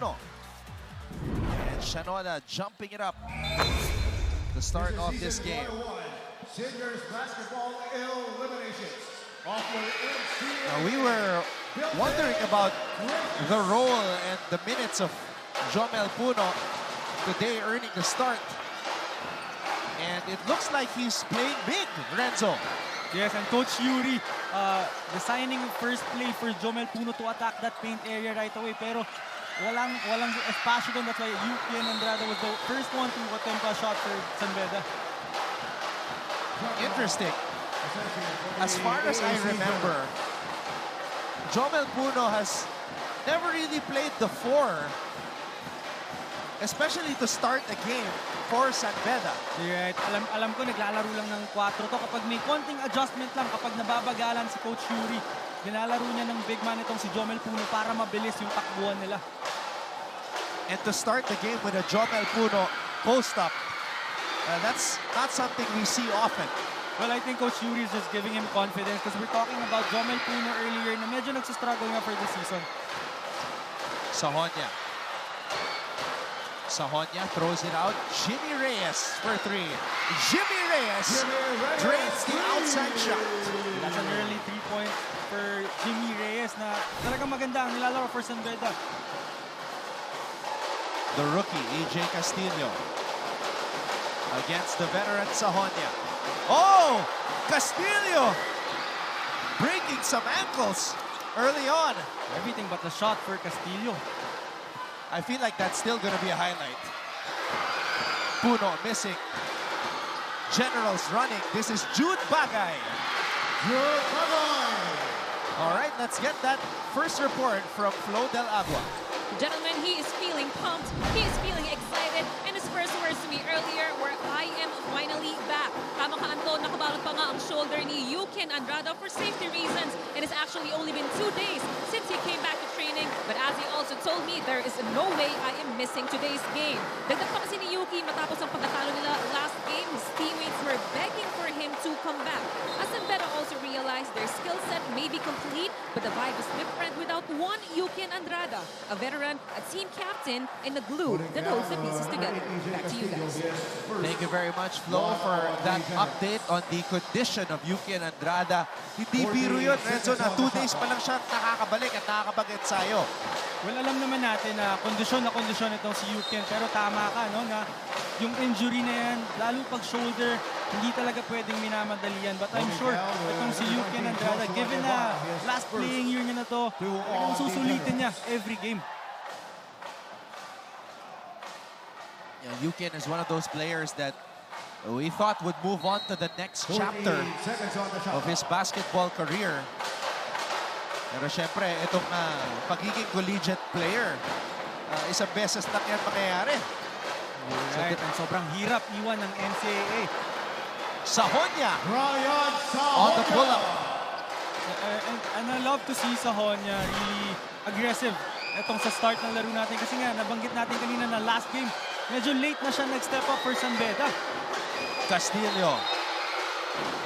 Puno. And Shanoda jumping it up to start off this game. Seniors basketball eliminations. Now, we were wondering about the role and the minutes of Jomel Puno today earning the start. And it looks like he's playing big, Renzo. Yes, and Coach Yuri designing first play for Jomel Puno to attack that paint area right away. Pero walang espasyo doon. That's why Yuki and Andrada was the first one to attempt a shot for San Beda. Interesting. As far as I remember, Jomel Puno has never really played the 4, especially to start a game for San Beda. Right. Alam ko naglalaro lang ng 4 to. Kapag may konting adjustment lang, kapag nababagalan si Coach Yuri, nilalaro niya ng big man itong si Jomel Puno para mabilis yung takbuhan nila. And to start the game with a Jomel Puno post-up, that's not something we see often. Well, I think Coach Yuri is just giving him confidence because we're talking about Jomel Puno earlier na medyo nagsistruggle nga for the season. Sahonya throws it out. Jimmy Reyes for 3. Jimmy Reyes drains the outside shot. That's an early 3-point for Jimmy Reyes na talagang maganda ang nilalaro for San Beda. The rookie, EJ Castillo, against the veteran Sahonya. Oh! Castillo breaking some ankles early on. Everything but the shot for Castillo. I feel like that's still going to be a highlight. Puno missing. Generals running. This is Jude Bagay. Jude Bagay. All right, let's get that first report from Flo Del Agua. Gentlemen, he is feeling pumped. He is feeling excited. And his first words to me earlier were, I am finally back. Tama ka, Anton, nakabalot pa nga ang shoulder ni Yukin Andrada for safety reasons. It has actually only been 2 days since he came back to training. But as he also told me, there is no way I am missing today's game. Dagdag pa kasi ni Yuki matapos ang pagkatalo nila last game, his teammates were begging for him to come back. As San Beda also realized their skill set may be complete, but the vibe is different without one Yukin Andrada, a veteran, a team captain, and the glue that holds the pieces together. Back to you guys. Thank you very much, Flo, for that update on the condition of Yuki Andrada. Hindi biro yun, Renzo, na 2 days pa lang siya nakakabalik at nakakapag-ensayo. Well, alam naman natin na kondisyon itong si Yukin. Pero tama ka, no, na yung injury na yan, lalo pag shoulder, hindi talaga pwedeng minamadali yan. But I'm sure itong si Yukin Andrada, given na last playing year niya na to, talagang susulitin niya every game. Yeah, Yukin is one of those players that we thought would move on to the next chapter of his basketball career. Pero syempre, itong pagiging collegiate player, isang beses lang yan mangyayari. Right, and sobrang hirap iwan ng NCAA. Sahonya on the pull-up. And I love to see Sahonya really aggressive itong sa start ng laro natin. Kasi nga, nabanggit natin kanina na last game, medyo late na siya nag-step up for San Beda. Castillo.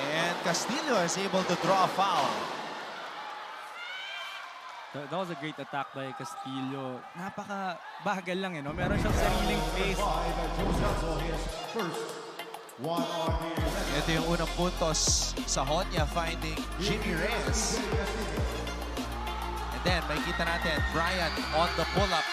And Castillo is able to draw a foul. That was a great attack by Castillo. Napaka-bagal lang, no? Meron siyang sariling pace. Ito yung unang puntos. Sahonya finding Jimmy Reyes. And then, makikita natin, Brian on the pull-up.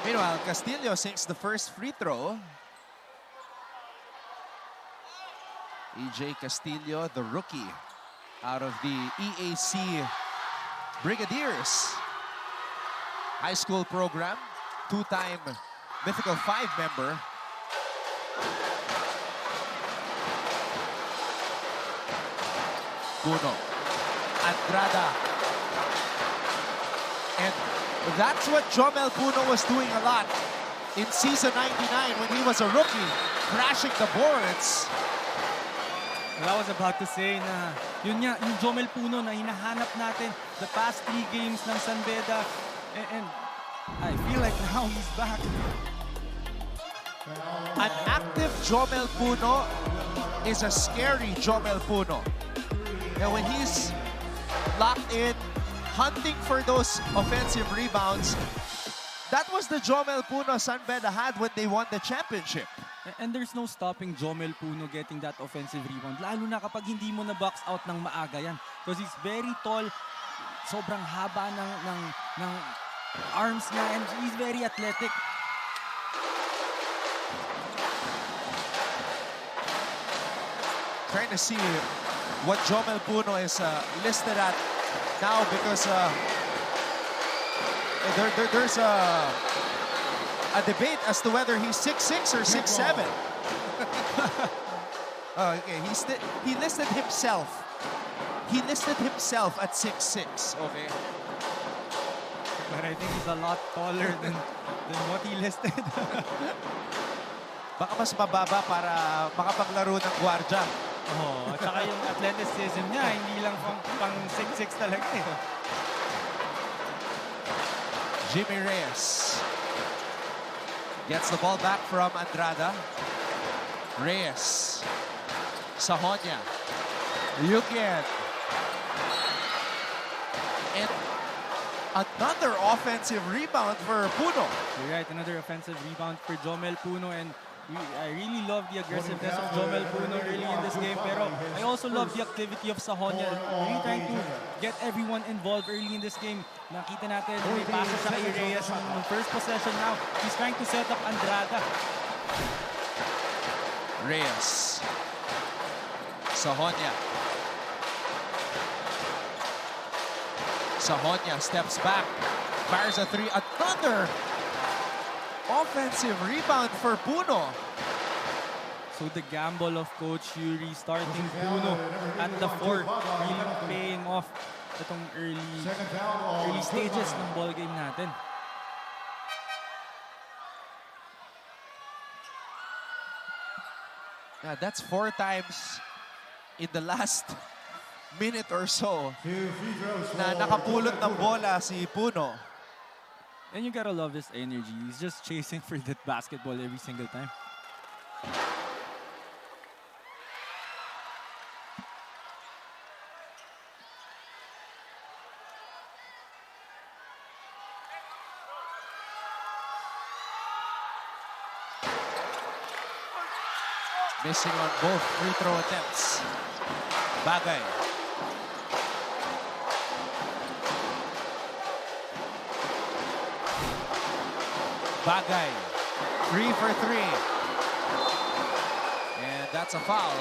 Meanwhile, Castillo sinks the first free throw. EJ Castillo, the rookie out of the EAC Brigadiers high school program, 2-time Mythical 5 member. Puno, Andrada. And that's what Jomel Puno was doing a lot in season 99 when he was a rookie, crashing the boards. Well, I was about to say na yun nga, yung Jomel Puno na hinahanap natin the past 3 games ng San Beda. And I feel like now he's back. An active Jomel Puno is a scary Jomel Puno. when he's locked in, hunting for those offensive rebounds, that was the Jomel Puno San Beda had when they won the championship. And there's no stopping Jomel Puno getting that offensive rebound. Lalo na kapag hindi mo na box out ng maaga yan. Because he's very tall, sobrang haba ng arms niya, and he's very athletic. Trying to see what Jomel Puno is listed at now, because there's a debate as to whether he's 6'6" or 6'7". Okay, he listed himself. He listed himself at 6'6". Okay. But I think he's a lot taller than what he listed. Baka mas mababa para makapaglaro ng gwardya. Oh, at saka yung athleticism niya, hindi lang pang 6'6" talaga eh. Jimmy Reyes gets the ball back from Andrada. Reyes. Sahonia. Yukian. And another offensive rebound for Puno. You're right, another offensive rebound for Jomel Puno, and I really love the aggressiveness of Jomel Puno early in this game, pero I also love the activity of Sahonia, really trying to get everyone involved early in this game. Nakita natin, may pasa siya kay Reyes ng first possession now. He's trying to set up Andrada. Reyes. Sahonia. Sahonia steps back, fires a three. Another offensive rebound for Puno. So the gamble of Coach Yuri starting Puno at the 4 really paying off itong early stages ng ball game natin. Yeah, that's 4 times in the last minute or so na nakapulot ng bola si Puno. And you gotta love his energy. He's just chasing for that basketball every single time. Missing on both free throw attempts. Bagay. Bagay. 3 for 3. And that's a foul.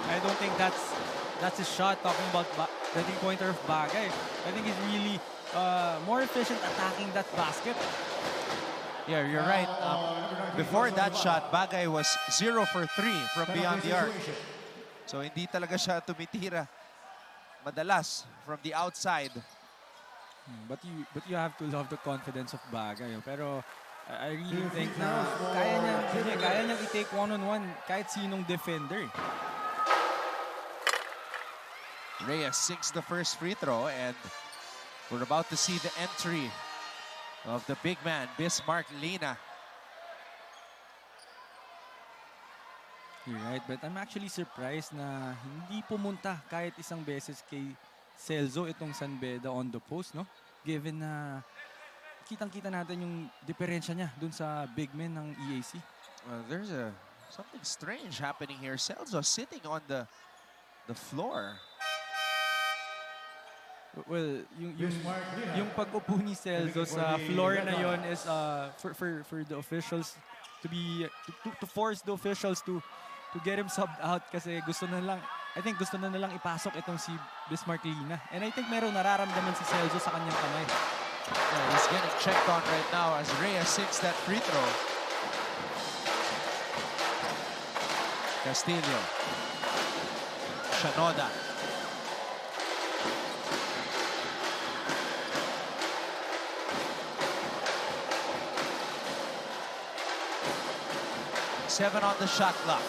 I don't think that's his shot, talking about the three-pointer of Bagay. I think he's really more efficient attacking that basket. Yeah, you're right. Before that shot, Bagay was 0 for 3 from beyond the arc. So hindi talaga siya tumitira madalas from the outside. But you have to love the confidence of Bagay. Pero I really think na kaya niyang i-take one-on-one kahit sinong defender. Reyes sinks the first free throw, and we're about to see the entry of the big man, Bismarck Lina. You're right, but I'm actually surprised na hindi pumunta kahit isang beses kay Celso itong San Beda on the post, no? Given na kitang-kita natin yung diferensya niya dun sa big men ng EAC. There's something strange happening here. Celso sitting on the floor. Well, yung pag-upo ni Celso sa floor na yon is for the officials to force the officials to get him subbed out kasi gusto na lang ipasok itong si Bismarck Lina. And I think meron nararamdaman si Celso sa kanyang kamay. Yeah, he's getting checked on right now as Reyes sinks that free throw. Castillo. Shanoda. Seven on the shot clock.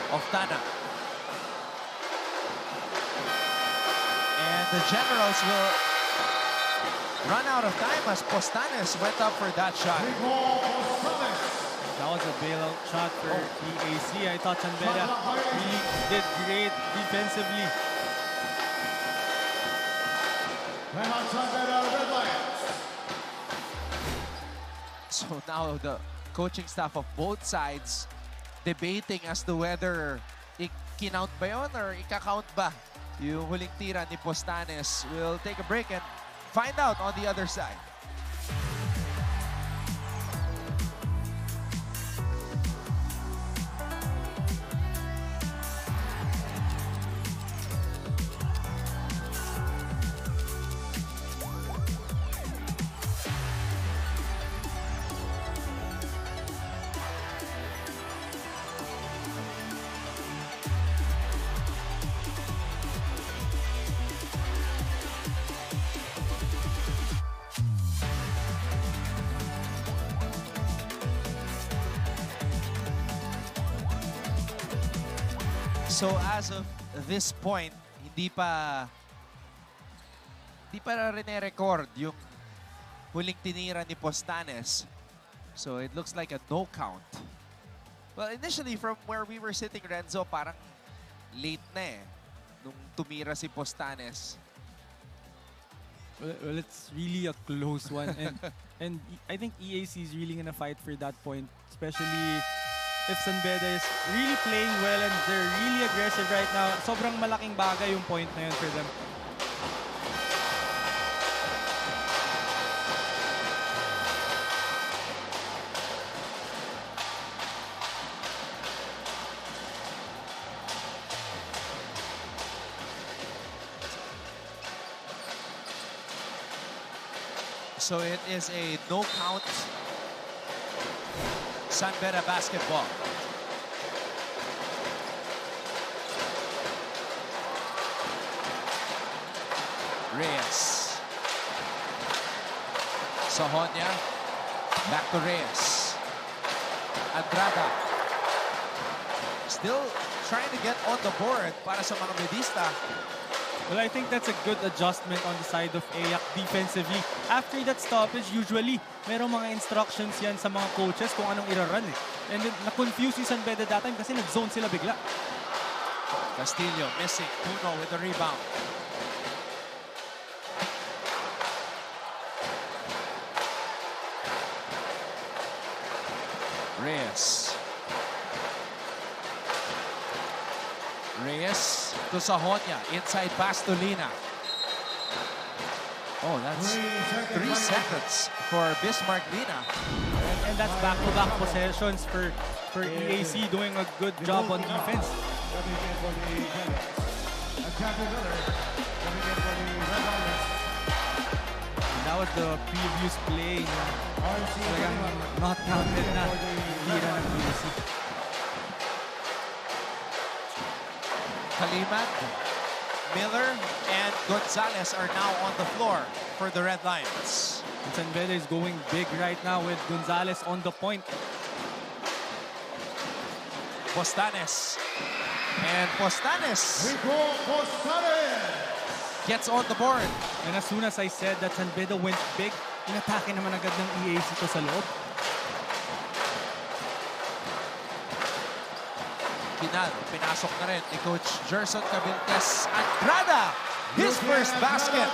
Oftana. And the Generals will run out of time as Postanes went up for that shot. That That was a bailout shot for EAC. I thought San Beda really did great defensively. Timeout, San Beda Red Lions. So now the coaching staff of both sides debating as to whether i-count ba yun or ika-count ba yung huling tira ni Postanes. We'll take a break and find out on the other side. So as of this point, hindi pa rene-record yung huling tinira ni Postanes. So it looks like a no count. Well, initially from where we were sitting, Renzo, parang late na nung tumira si Postanes. Well, it's really a close one. And I think EAC is really gonna fight for that point, especially if San Beda is really playing well and they're really aggressive right now. Sobrang malaking bagay yung point na yun for them. So it is a no count San Beda basketball. Reyes. Sahonia. Back to Reyes. Andrada. Still trying to get on the board para sa mga Bedista. Well, I think that's a good adjustment on the side of EAC defensively. After that stoppage, usually, merong mga instructions yan sa mga coaches kung anong ira-run And then, na-confuse yung San Beda that time kasi nag-zone sila bigla. Castillo missing. Puno with the rebound. Reyes. Reyes to Sahonia. Inside pass to Lina. Oh, that's 3 seconds for Bismarck Lina. And that's back-to-back possessions for EAC doing a good job on defense. Coming in for the Generals. Captain Miller coming in for the Red Lions. And that was the previous play na talagang not counted na tira ng EAC. Kaliman, Miller, and Gonzalez are now on the floor for the Red Lions. And San Beda is going big right now with Gonzalez on the point. Postanes. And Postanes Rico Postanes. gets on the board. And as soon as I said that San Beda went big, inatake naman agad ng EAC to sa loob. Pinal, pinasok na rin ni Coach Gerson Cabiltes. Andrada, his first basket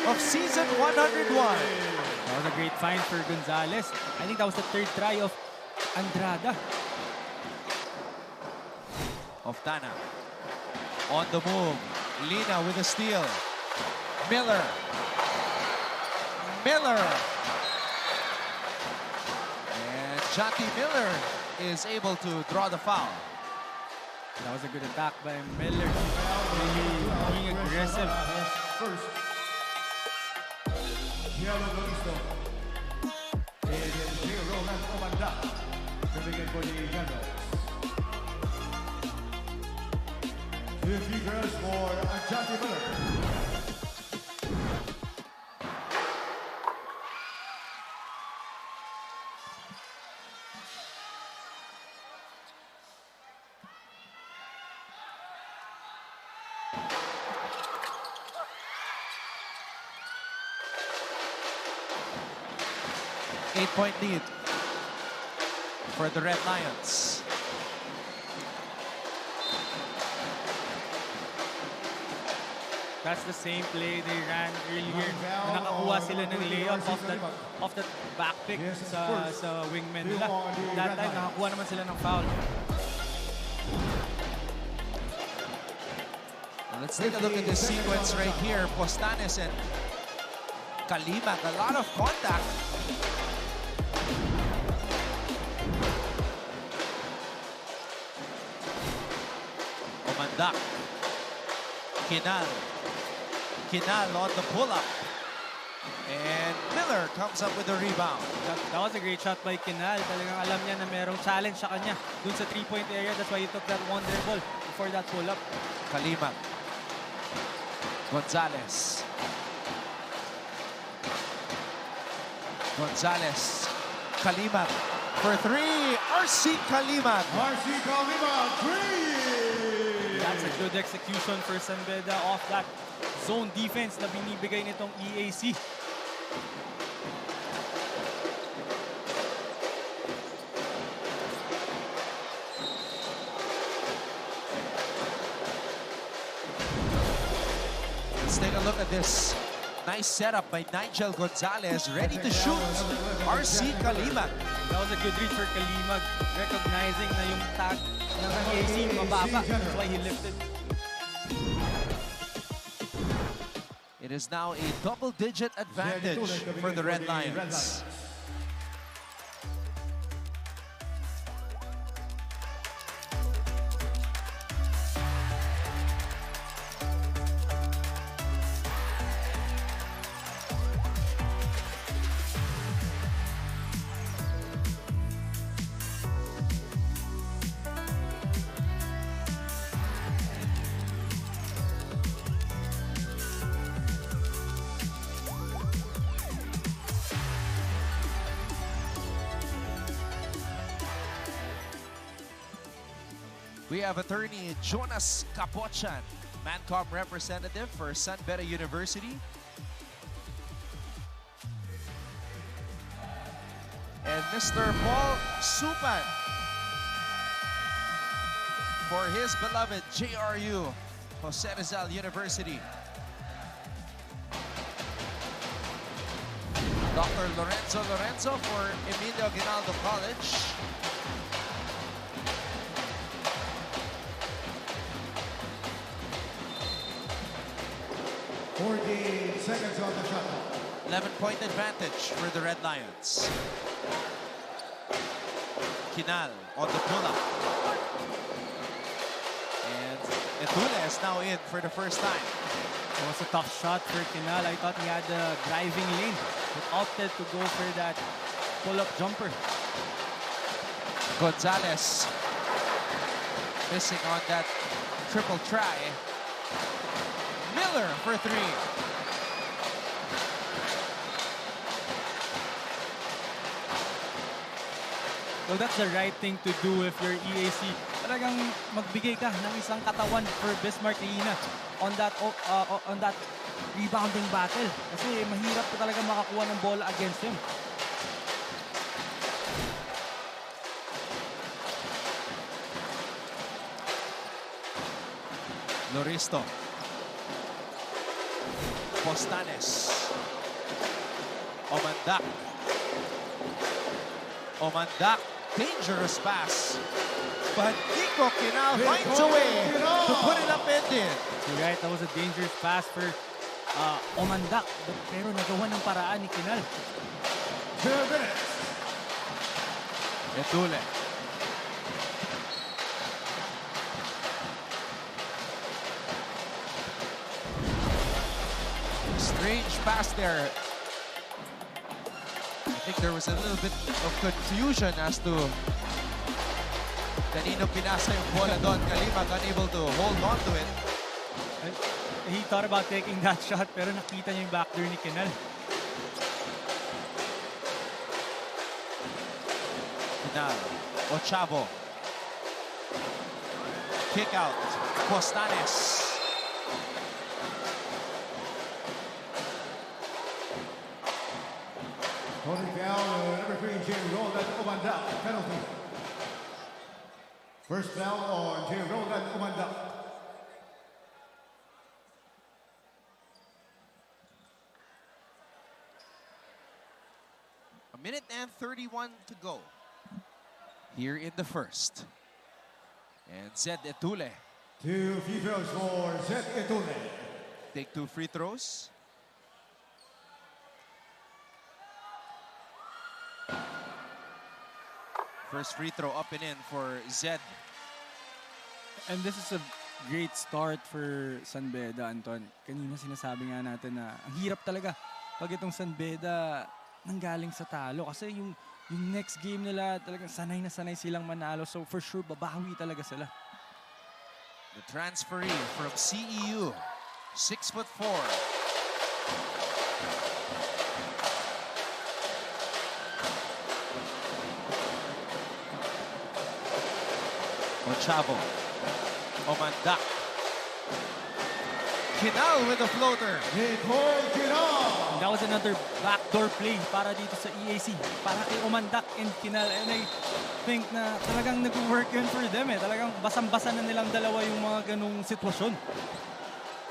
of season 101. That was a great find for Gonzalez. I think that was the third try of Andrada. Oftana on the move. Lina with a steal. Miller. Miller. And Jati Miller is able to draw the foul. That was a good attack by Miller. Really being aggressive. First, Gianlo Loristo. And then Roland Omanda coming in for the Generals. 50 girls for Jackie Miller. Eight-point lead. for the Red Lions. That's the same play they ran earlier. Na nakakuha sila ng layup off that back pick sa wingman nila. That time, nakakuha naman sila ng foul. Let's take a look at this sequence right here. Postanes and Kalimag, a lot of contact. Omandak. Kinal on the pull-up. And Miller comes up with the rebound. That was a great shot by Kinal. Talagang alam niya na merong challenge sa kanya dun sa three-point area. That's why he took that one dribble before that pull-up. Kalimag. Gonzalez. Kalimag for three. RC Kalimag. Three! That's a good execution for San Beda off that zone defense na binibigay nitong EAC. Let's take a look at this. Nice setup by Nigel Gonzalez, ready to shoot. RC Kalimag. That was a good read for Kalimag, recognizing na yung tag ng EAC mababa. That's why he lifted. It is now a double-digit advantage for the Red Lions. We have attorney Jonas Capochan, Mancom representative for San Beda University. And Mr. Paul Supan for his beloved JRU, Jose Rizal University. Dr. Lorenzo for Emilio Aguinaldo College. 14 seconds on the shot. 11-point advantage for the Red Lions. Kinal on the pull-up. And Etule is now in for the first time. It was a tough shot for Kinal. I thought he had the driving lane, but opted to go for that pull-up jumper. Gonzalez missing on that triple try. Miller for three. So that's the right thing to do if you're EAC. Talagang magbigay ka ng isang katawan for Bismarck Reina on that rebounding battle. Kasi mahirap pa talaga makakuha ng bola against him. Loristo. Postanes. Omandak. Dangerous pass. But Nico Kinal finds a way to put it up and in. You're right, that was a dangerous pass for Omandak. Pero nagawa ng paraan ni Kinal. 2 minutes. Etule. Strange pass there. I think there was a little bit of confusion as to kanino pinasa yung bola doon. Kalimag unable to hold on to it. He thought about taking that shot pero nakita niya yung backdoor ni Kinal. Kinal. Ochavo. Kick out. Postanes. Holding down number 3, James Roll, that's Omandak, penalty. First foul on Roland Umanda. A minute and 31 to go here in the first. And Zed Etule 2 free throws for Zed Etule. take 2 free throws. First free throw up and in for Zed. And this is a great start for San Beda, Anton. Kanina sinasabi nga natin na ang hirap talaga pag itong San Beda nanggaling sa talo. Kasi yung next game nila talagang sanay na sanay silang manalo. So for sure, babawi talaga sila. The transferee from CEU, 6'4". Ochavo, Omanda. Kinal with the floater. Nicole Kinal. That was another backdoor play para dito sa EAC. Para kay Omandak and Kinal. And I think na talagang nag-work yun for them eh. Talagang basang-basa na nilang dalawa yung mga ganung sitwasyon.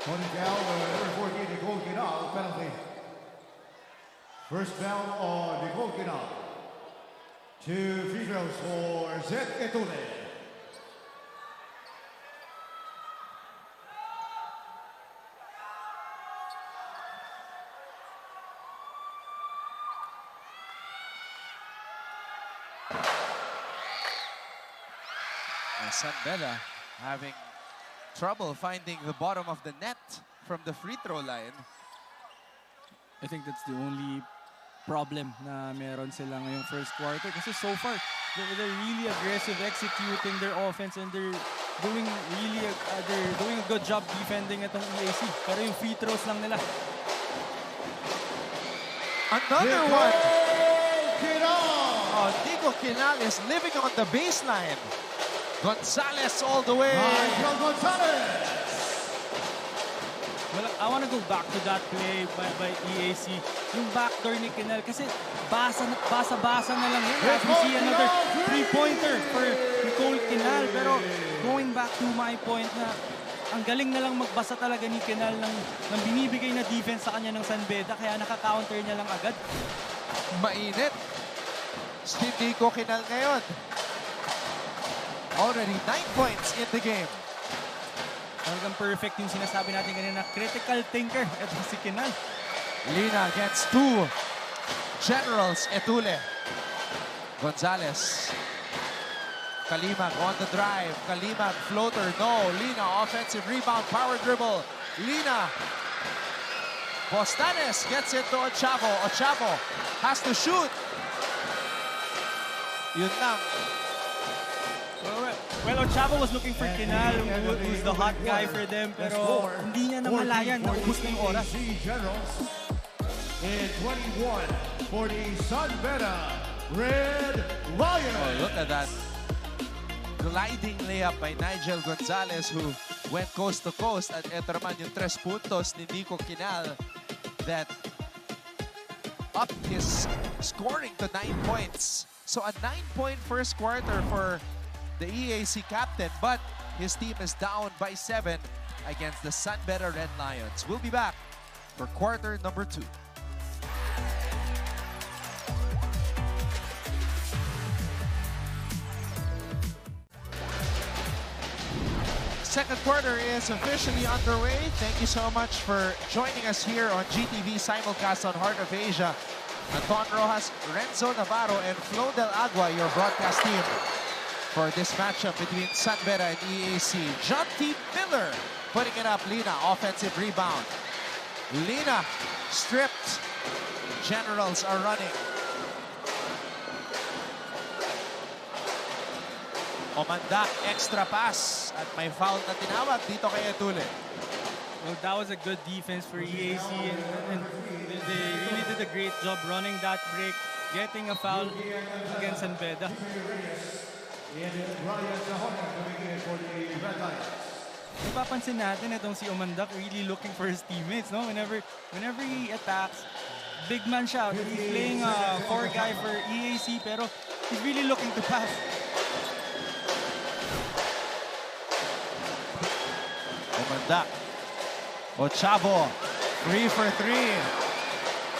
One foul on number 14, Nicole Kinal, penalty. First foul on Nicole Kinal. 2 free throws for Zed Etule. San Beda having trouble finding the bottom of the net from the free throw line. I think that's the only problem na meron sila ngayong first quarter. Kasi so far, they're really aggressive executing their offense and they're doing a good job defending itong EAC. Pero yung free throws lang nila. Another one! Kinal. Oh, Nico Kinal is living on the baseline. Gonzalez all the way. Michael Gonzalez. Well, I want to go back to that play by EAC. Yung backdoor ni Kinal kasi basa-basa na lang yun. As we see another three-pointer for Nicole Kinal. Pero going back to my point na ang galing na lang magbasa talaga ni Kinal ng binibigay na defense sa kanya ng San Beda. Kaya naka-counter niya lang agad. Mainit. Si Nico Kinal ngayon. Already 9 points in the game. Talagang perfect yung sinasabi natin kanina. Critical thinker. Ito si Kinal. Lina against 2 Generals. Etule. Gonzalez. Kalimag on the drive. Kalimag floater. No. Lina offensive rebound. Power dribble. Lina. Bostanes gets it to Ochavo. Ochavo has to shoot. Yun lang. Well, Ochavo was looking for Kinal, who's the hot guy for them, pero hindi niya namalayan. Naubos na yung oras. EAC Generals in 21 for the San Beda Red Lions. Oh, look at that. Gliding layup by Nigel Gonzalez who went coast to coast. At eto naman yung 3 puntos ni Nico Kinal that upped his scoring to 9 points. So a 9-point first quarter for the EAC captain, but his team is down by 7 against the San Beda Red Lions. We'll be back for quarter number 2. Second quarter is officially underway. Thank you so much for joining us here on GTV simulcast on Heart of Asia. Anton Rojas, Renzo Navarro, and Flo Del Agua, your broadcast team for this matchup between San Beda and EAC. John T. Miller putting it up. Lina, offensive rebound. Lina stripped. Generals are running. Omanda, extra pass. At may foul na tinawag dito kay Etule. Well, that was a good defense for EAC, and they really did a great job running that break, getting a foul against San Beda. Napapansin natin itong si Omandak really looking for his teammates, no? Whenever he attacks, big man siya. He's playing a 4 guy for EAC, pero he's really looking to pass. Tumanda. Ochavo, 3 for 3.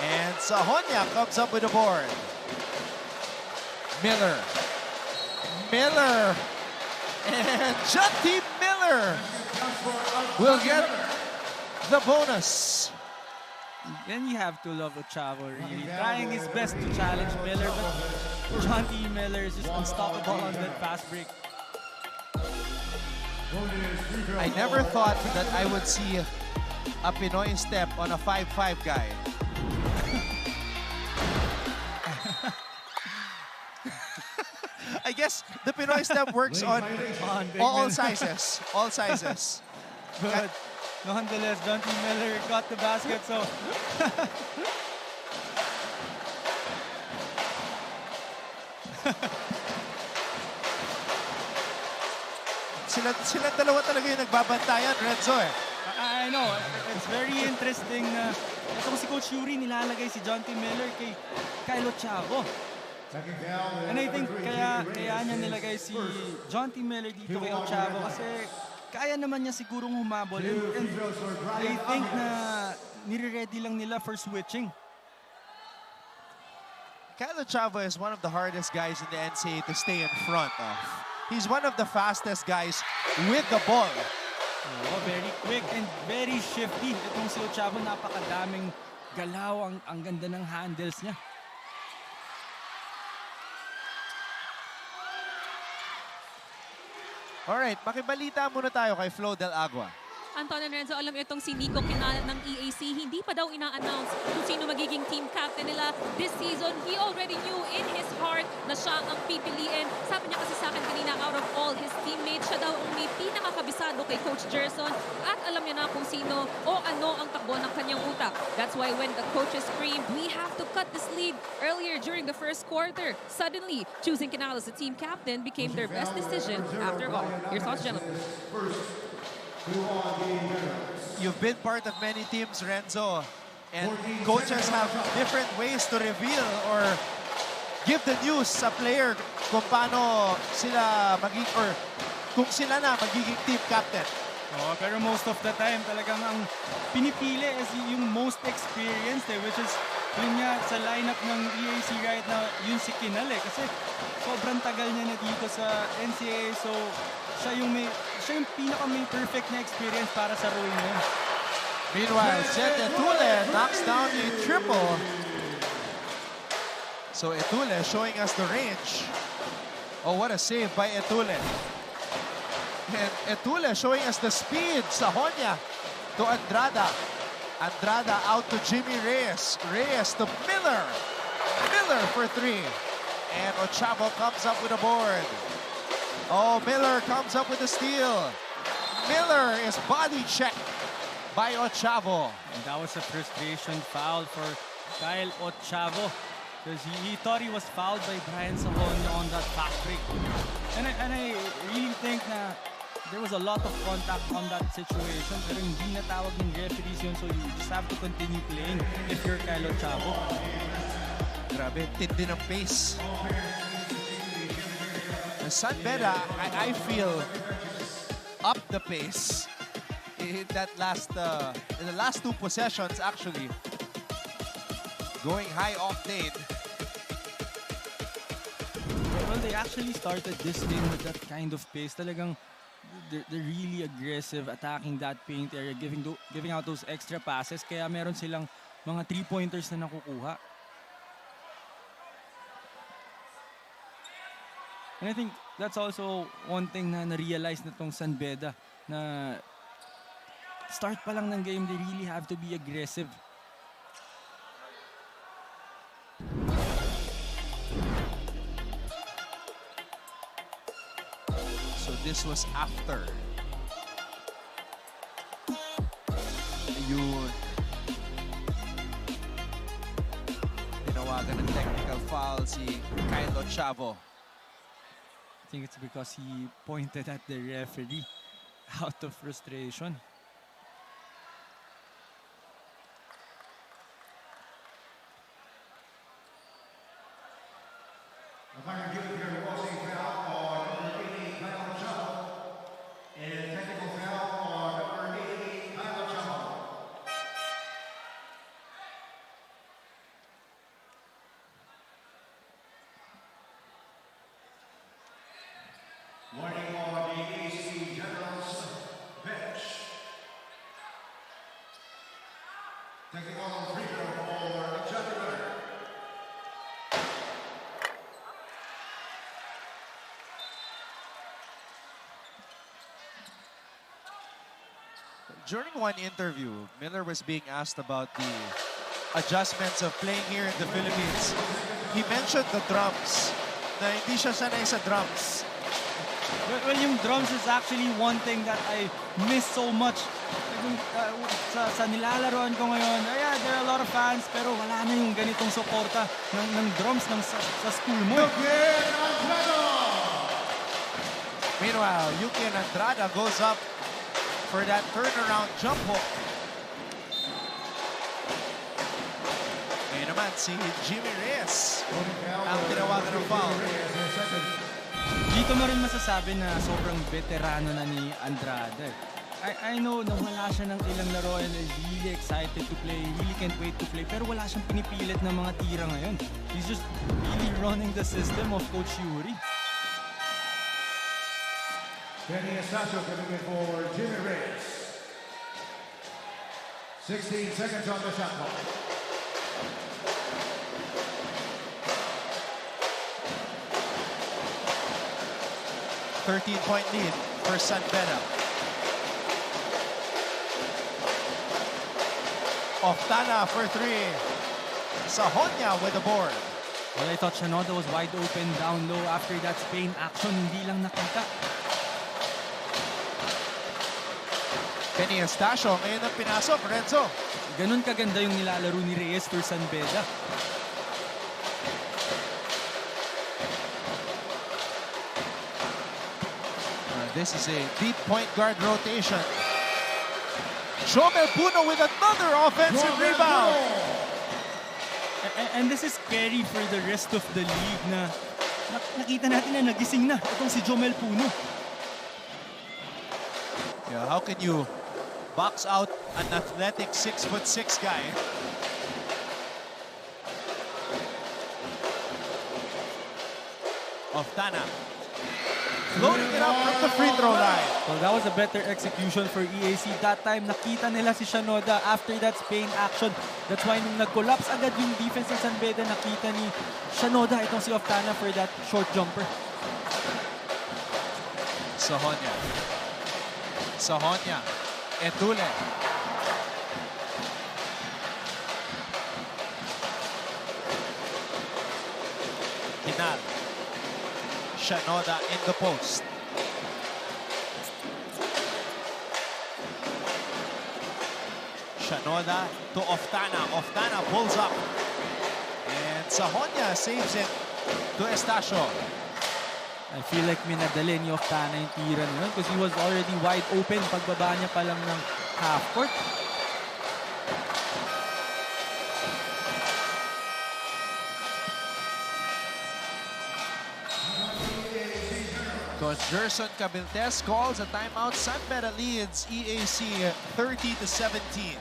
And Sahonia comes up with the board. Miller. Miller. And Junty Miller will get the bonus. Then you have to love Ochavo, really. Trying his best to challenge Miller, but John T. Miller is just unstoppable on that fast break. I never thought that I would see a Pinoy step on a 5'5" guy. I guess the Pinoy step works on all sizes. All sizes. But nonetheless, John T. Miller got the basket, so Sila dalawa talaga yung nagbabantayan, Renzo eh. I know, it's very interesting na itong si Coach Yuri nilalagay si John T. Miller kay Kyle Ochavo. And I think kaya niya nilagay si John T. Miller dito kay Ochavo kasi kaya naman niya sigurong humabol. And I think na nire-ready lang nila for switching. Kyle Ochavo is one of the hardest guys in the NCAA to stay in front of. He's one of the fastest guys with the ball. Oh, very quick and very shifty. Itong si Ochavo, napakadaming galaw. Ang ganda ng handles niya. Alright, makibalita muna tayo kay Flo Del Agua. Anton and Renzo, alam itong si Nico Quinal ng EAC, hindi pa daw ina-announce kung sino magiging team captain nila this season. He already knew in his heart na siya ang pipiliin. Sabi niya kasi sa akin kanina, out of all his teammates, siya daw ang may pinakakabisado kay Coach Gerson at alam niya na kung sino o ano ang takbo ng kanyang utak. That's why when the coaches screamed, we have to cut this lead earlier during the first quarter. Suddenly, choosing Quinal as the team captain became their best decision after all. Your thoughts, gentlemen? You've been part of many teams, Renzo, and coaches have different ways to reveal or give the news sa player kung paano sila magiging or kung sila na magiging team captain. Oh, pero most of the time talagang ang pinipili is yung most experienced which is yun nga sa lineup ng EAC right now, yun si Quinal kasi sobrang tagal niya na dito sa NCAA, so siya yung pinaka may perfect na experience para sa role niya. Meanwhile, Seth Etule knocks down a triple. So Etule showing us the range. Oh, what a save by Etule. And Etule showing us the speed. Sahonia to Andrada. Andrada out to Jimmy Reyes. Reyes to Miller. Miller for 3. And Ochavo comes up with a board. Oh, Miller comes up with a steal. Miller is body checked by Ochavo. And that was a frustration foul for Kyle Ochavo because he thought he was fouled by Brian Sahonia on that fast break. And I really think na there was a lot of contact on that situation pero hindi natawag ng referees yun, so you just have to continue playing if you're Kyle Ochavo. Grabe, tindi ng pace. San Beda, I feel, up the pace in that in the last two possessions actually. Going high octane. Well, they actually started this game with that kind of pace. Talagang they're really aggressive, attacking that paint area, giving out those extra passes. Kaya meron silang mga 3-pointers na nakukuha. And I think that's also one thing na na-realize na tong San Beda na start pa lang ng game, they really have to be aggressive. So this was after. Ayun. Tinawagan ng technical foul si Kyle Ochavo. I think it's because he pointed at the referee out of frustration. Technical free throw for Johnny Miller. During one interview, Miller was being asked about the adjustments of playing here in the Philippines. He mentioned the drums, na hindi siya sanay sa drums. Well, yung drums is actually one thing that I miss so much. Sa nilalaroan ko ngayon, yeah, there are a lot of fans, pero wala na yung ganitong suporta ng drums sa school mo. Meanwhile, Yuki Andrada goes up for that turnaround jump hook. Ngayon naman si Jimmy Reyes ang tinawagan ng foul. Dito mo rin masasabi na sobrang veterano na ni Andrade. I know na wala siya ng ilang laro and is really excited to play, really can't wait to play, pero wala siyang pinipilit ng mga tira ngayon. He's just really running the system of Coach Yuri. Kenny Estacio coming in for Jimmy Reyes. 16 seconds on the shot clock. .13 lead for San Beda. Oftana for three. Sahonya with the board. Well, I thought Shanoda was wide open down low after that Spain action, hindi lang nakita. Kenny Estacio ngayon ang pinasok, Renzo. Ganun kaganda yung nilalaro ni Reyes for San Beda. This is a deep point guard rotation. Jomel Puno with another offensive rebound. And this is scary for the rest of the league na nakita natin na nagising na itong si Jomel Puno. Yeah, how can you box out an athletic 6'6" guy? Oftana. Loading it up from the free throw line. Well, that was a better execution for EAC. That time, nakita nila si Shanoda after that Spain action. That's why nung nag-collapse agad yung defense ng San Beda, nakita ni Shanoda itong si Oftana for that short jumper. Sahonya. Etule. Hinal. Shanoda in the post. Shanoda to Oftana. Oftana pulls up. And Sahonya saves it to Estacio. I feel like minadali ni Oftana yung tira na yun because he was already wide open pagbaba niya pa lang ng half court. Coach Gerson Cabiltes calls a timeout. San Beda leads EAC 30-17.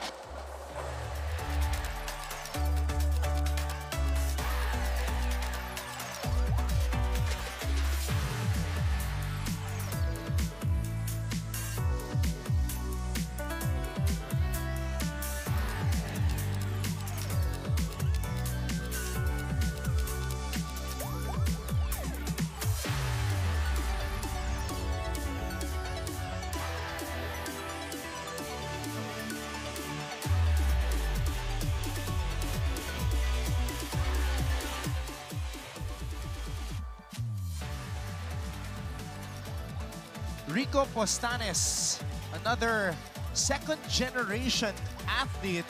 Rico Postanes, another second-generation athlete.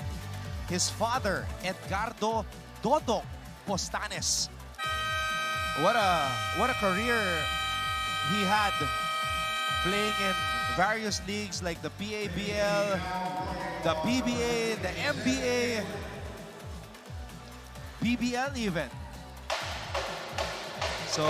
His father, Edgardo Dodong Postanes. What a career he had playing in various leagues like the PABL, the PBA, the NBA, PBL even. So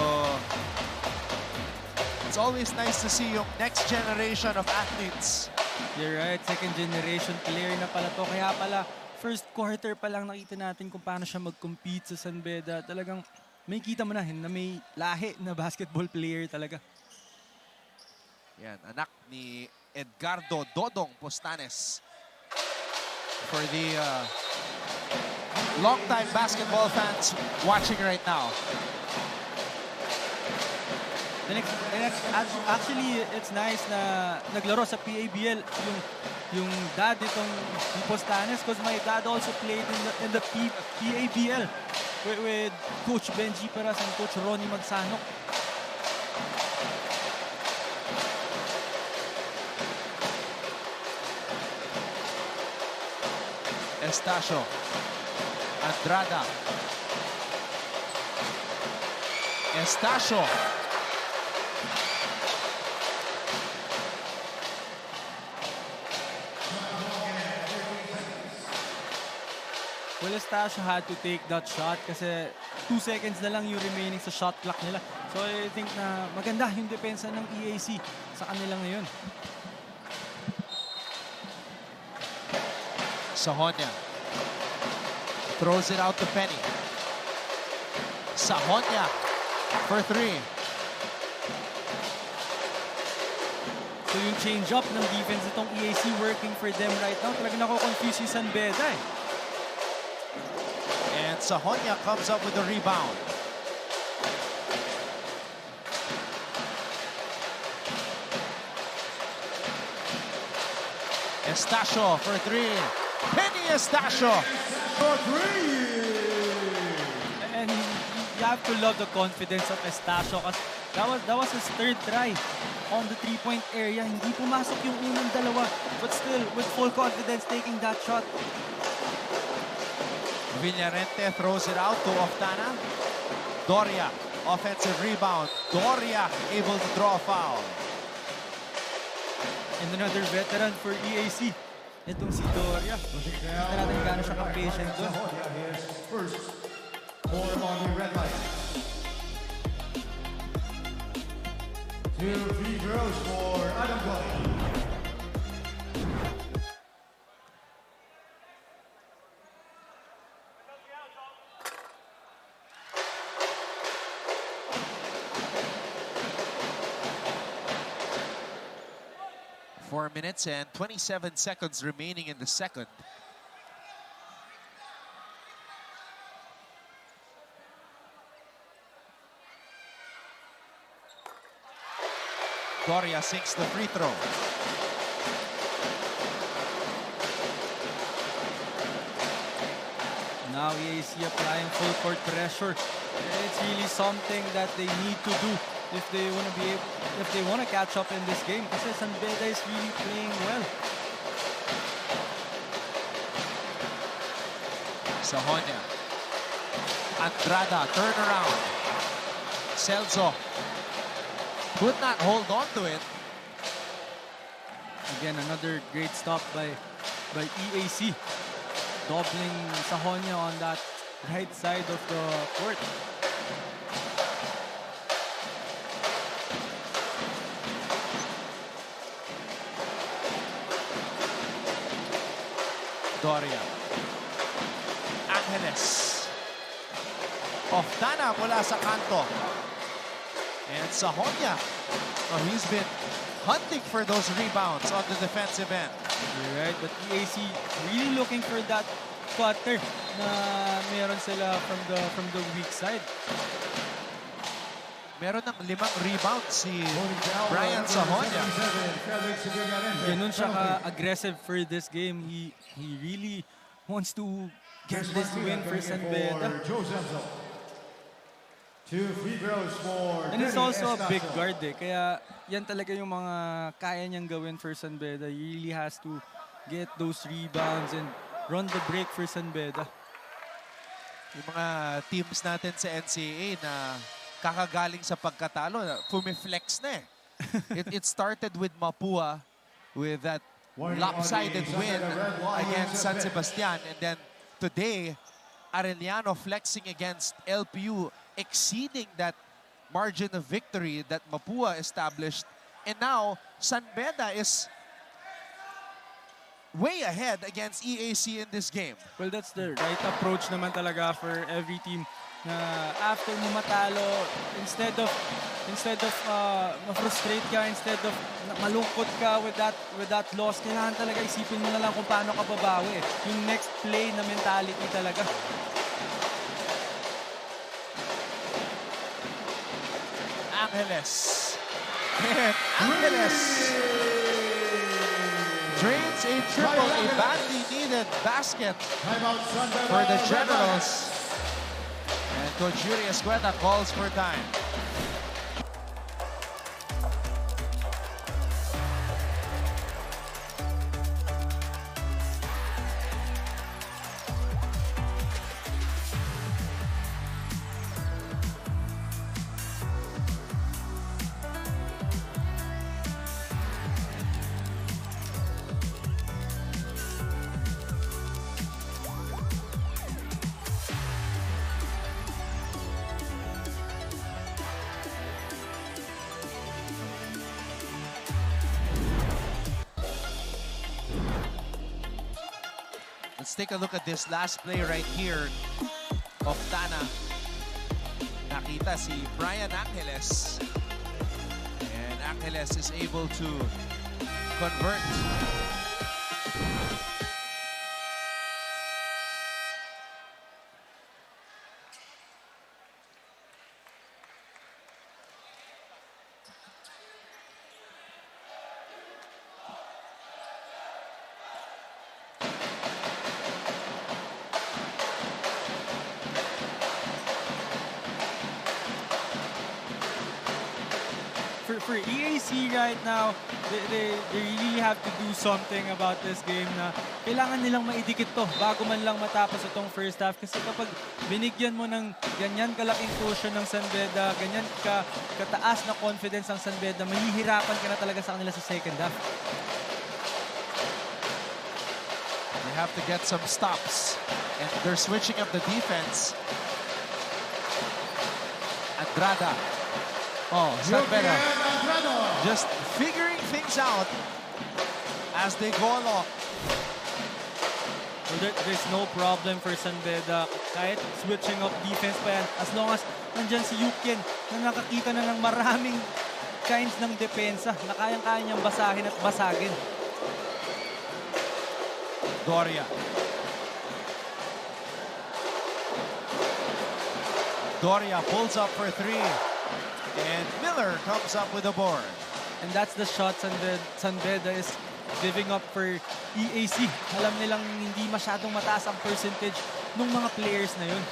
it's always nice to see yung next generation of athletes. You're right, second generation player na pala to. Kaya pala, first quarter pa lang nakita natin kung paano siya mag-compete sa San Beda. Talagang may kita mo na may lahi na basketball player talaga. Yan, anak ni Edgardo Dodong Postanes for the Long-time basketball fans watching right now. Actually, it's nice na naglaro sa PABL yung dad nitong Postanes because my dad also played in the PABL with Coach Benji Peras and Coach Ronnie Magsanok. Estacio. Andrada. Estacio. Well, Estacio had to take that shot kasi 2 seconds na lang yung remaining sa shot clock nila. So I think na maganda yung depensa ng EAC sa kanila ngayon. Sahonia. Throws it out to Penny. Sahonia for 3. So yung change-up ng defense itong EAC working for them right now. Talagang nako-confuse yung San Beda eh. And Sahonia comes up with the rebound. Estacio for 3. Penny Estacio For 3. And you have to love the confidence of Estacio kasi that was his 3rd try on the 3-point area. Hindi pumasok yung unang dalawa, but still with full confidence taking that shot. Villarente throws it out to Oftana. Doria, offensive rebound. Doria able to draw a foul. And another veteran for EAC. Itong si Doria. Kita natin gano'n siya ka-patient doon. His first for on the red light. 2 free throws for Adam Gully. Four minutes and 27 seconds remaining in the second. Doria sinks the free throw. Now EAC applying full court pressure. It's really something that they need to do if they want to catch up in this game. Kasi San Beda is really playing well. Sahonia. Andrada, turnaround. Celso could not hold on to it. Again, another great stop by EAC. Doubling Sahonia on that right side of the court. Doria. Angeles. Oftana mula sa kanto. And Sahonia, well, he's been hunting for those rebounds on the defensive end. You're right, but EAC really looking for that cutter na meron sila from the weak side. Meron ng 5 rebounds si Brian Sahonia. Ganun siya ka-aggressive for this game. He really wants to get this win for San Beda. 2 free throws for And he's also a big guard eh. Kaya yan talaga yung mga kaya niyang gawin for San Beda. He really has to get those rebounds and run the break for San Beda. Yung mga teams natin sa NCAA na kakagaling sa pagkatalo, pumiflex na eh. It started with Mapua with that lopsided win against San Sebastian. And then today, Arellano flexing against LPU, exceeding that margin of victory that Mapua established. And now, San Beda is way ahead against EAC in this game. Well, that's the right approach naman talaga for every team na after mo matalo, instead of ma-frustrate ka, instead of malungkot ka with that loss, kailangan talaga isipin mo na lang kung paano ka babawi. Yung next play na mentality talaga. Angeles. And Angeles drains a triple, a badly needed basket Timeout, San Beda for the Red Generals. And Coach Yuri Escueta calls for time. Let's take a look at this last play right here of Tana. Nakita si Brian Angeles. And Angeles is able to convert. For EAC right now, they really have to do something about this game na kailangan nilang maidikit to bago man lang matapos itong first half. Kasi kapag binigyan mo ng ganyan kalaking cushion ng San Beda, ganyan kataas na confidence ng San Beda, mahihirapan ka na talaga sa kanila sa second half. They have to get some stops. And they're switching up the defense. Andrada. Oh, San Beda just figuring things out as they go along. Well, there's no problem for San Beda. Kahit switching up defense pa yan. As long as nandyan si Yukin na nakakita na ng maraming kinds ng depensa na kayang-kaya niyang basahin at basagin. Doria. Doria pulls up for three. And Miller comes up with the board. And that's the shot San Beda is giving up for EAC. Alam nilang hindi masyadong mataas ang percentage ng mga players na yun.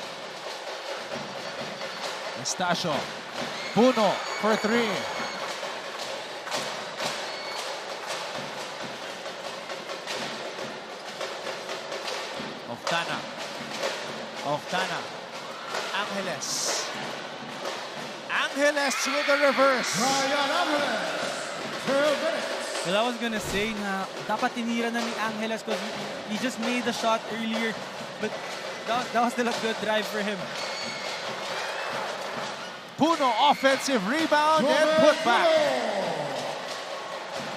Estacio. Puno for three. Oftana. Angeles. Angeles with the reverse. Brian Angeles, 2 minutes. Well, I was gonna say na dapat tinira na ni Angeles because he just made the shot earlier. But that was still a good drive for him. Puno offensive rebound and put back.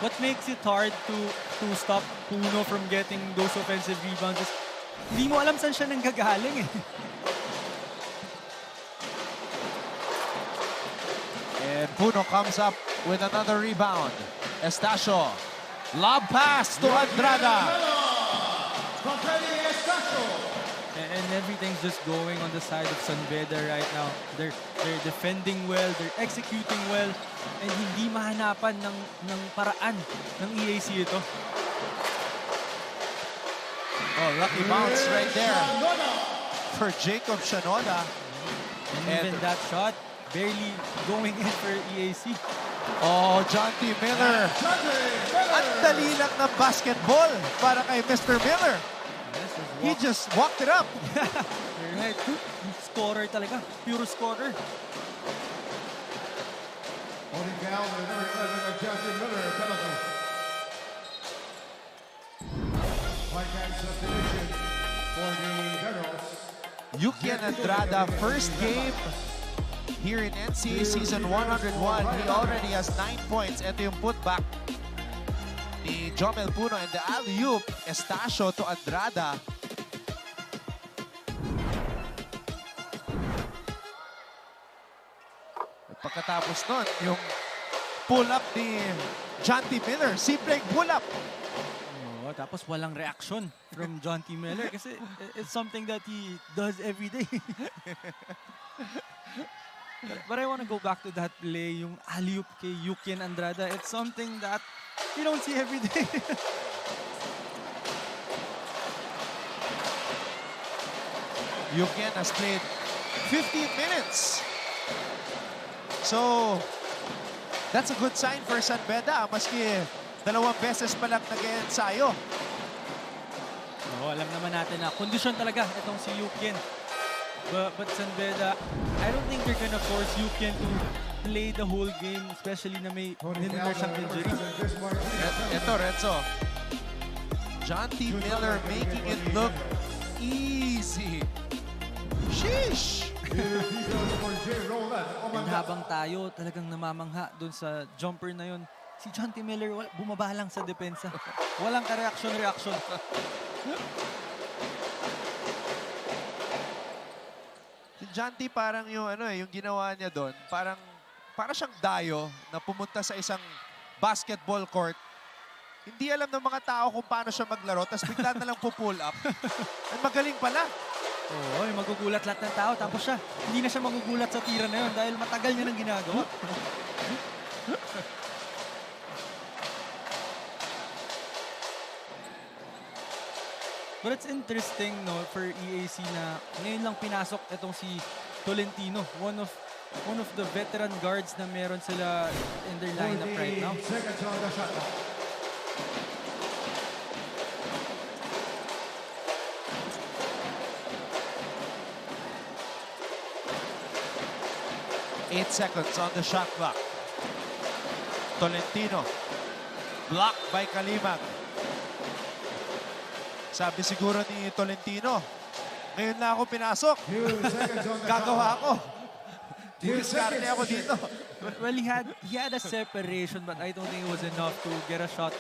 What makes it hard to stop Puno from getting those offensive rebounds is hindi mo alam saan siya nanggagaling eh. And Puno comes up with another rebound. Estacio. Lob pass to Andrada. And everything's just going on the side of San Beda right now. They're defending well, they're executing well, and hindi mahanapan ng paraan ng EAC ito. Oh, lucky bounce right there for Jacob Shanoda. And even that shot, barely going in for EAC. Oh, John T. Miller. Ang dali lang ng basketball para kay Mr. Miller. He just walked it up. Right. Scorer talaga. Pure scorer. Holding down the number 11 of Justin Miller, penalty. Point and substitution for the Generals. Yukian Andrada, first game here in NCAA Season 101. He already has 9 points. Ito yung putback ni Jomel Puno, and the alley-oop, Estacio to Andrada. At pagkatapos nun, yung pull-up ni John T. Miller, simpleng pull-up. Oh, tapos walang reaction from John T. Miller kasi it's something that he does every day. But I want to go back to that play, yung alley-oop kay Yuki and Andrada. It's something that you don't see every day. Yukian has played 15 minutes. So, that's a good sign for San Beda, maski 2 beses pa lang nag-ensayo. Oo, alam naman natin na kondisyon talaga itong si Yukian. But San Beda, I don't think they're gonna force Yukian to play the whole game, especially na may siyang injury. Ito, Renzo. John T. Miller making it look easy. Sheesh! And habang tayo talagang namamangha doon sa jumper na yun, si John T. Miller bumaba lang sa depensa. Walang ka-reaction. Si John T. parang yung yung ginawa niya doon, para siyang dayo na pumunta sa isang basketball court. Hindi alam ng mga tao kung paano siya maglaro, tapos bigla na lang pull up. Ay, magaling pala. Oo, magugulat lahat ng tao. Tapos siya, hindi na siya magugulat sa tira na yun dahil matagal niya nang ginagawa. But it's interesting, no, for EAC na ngayon lang pinasok itong si Tolentino, one of the veteran guards na meron sila in their lineup right now. Seconds on the shot clock. Eight seconds on the shot clock. Tolentino. Blocked by Kalimag. Sabi siguro ni Tolentino, ngayon na ako pinasok. Gagawa ako. Diskarte ako dito. Well, he had a separation, but I don't think it was enough to get a shot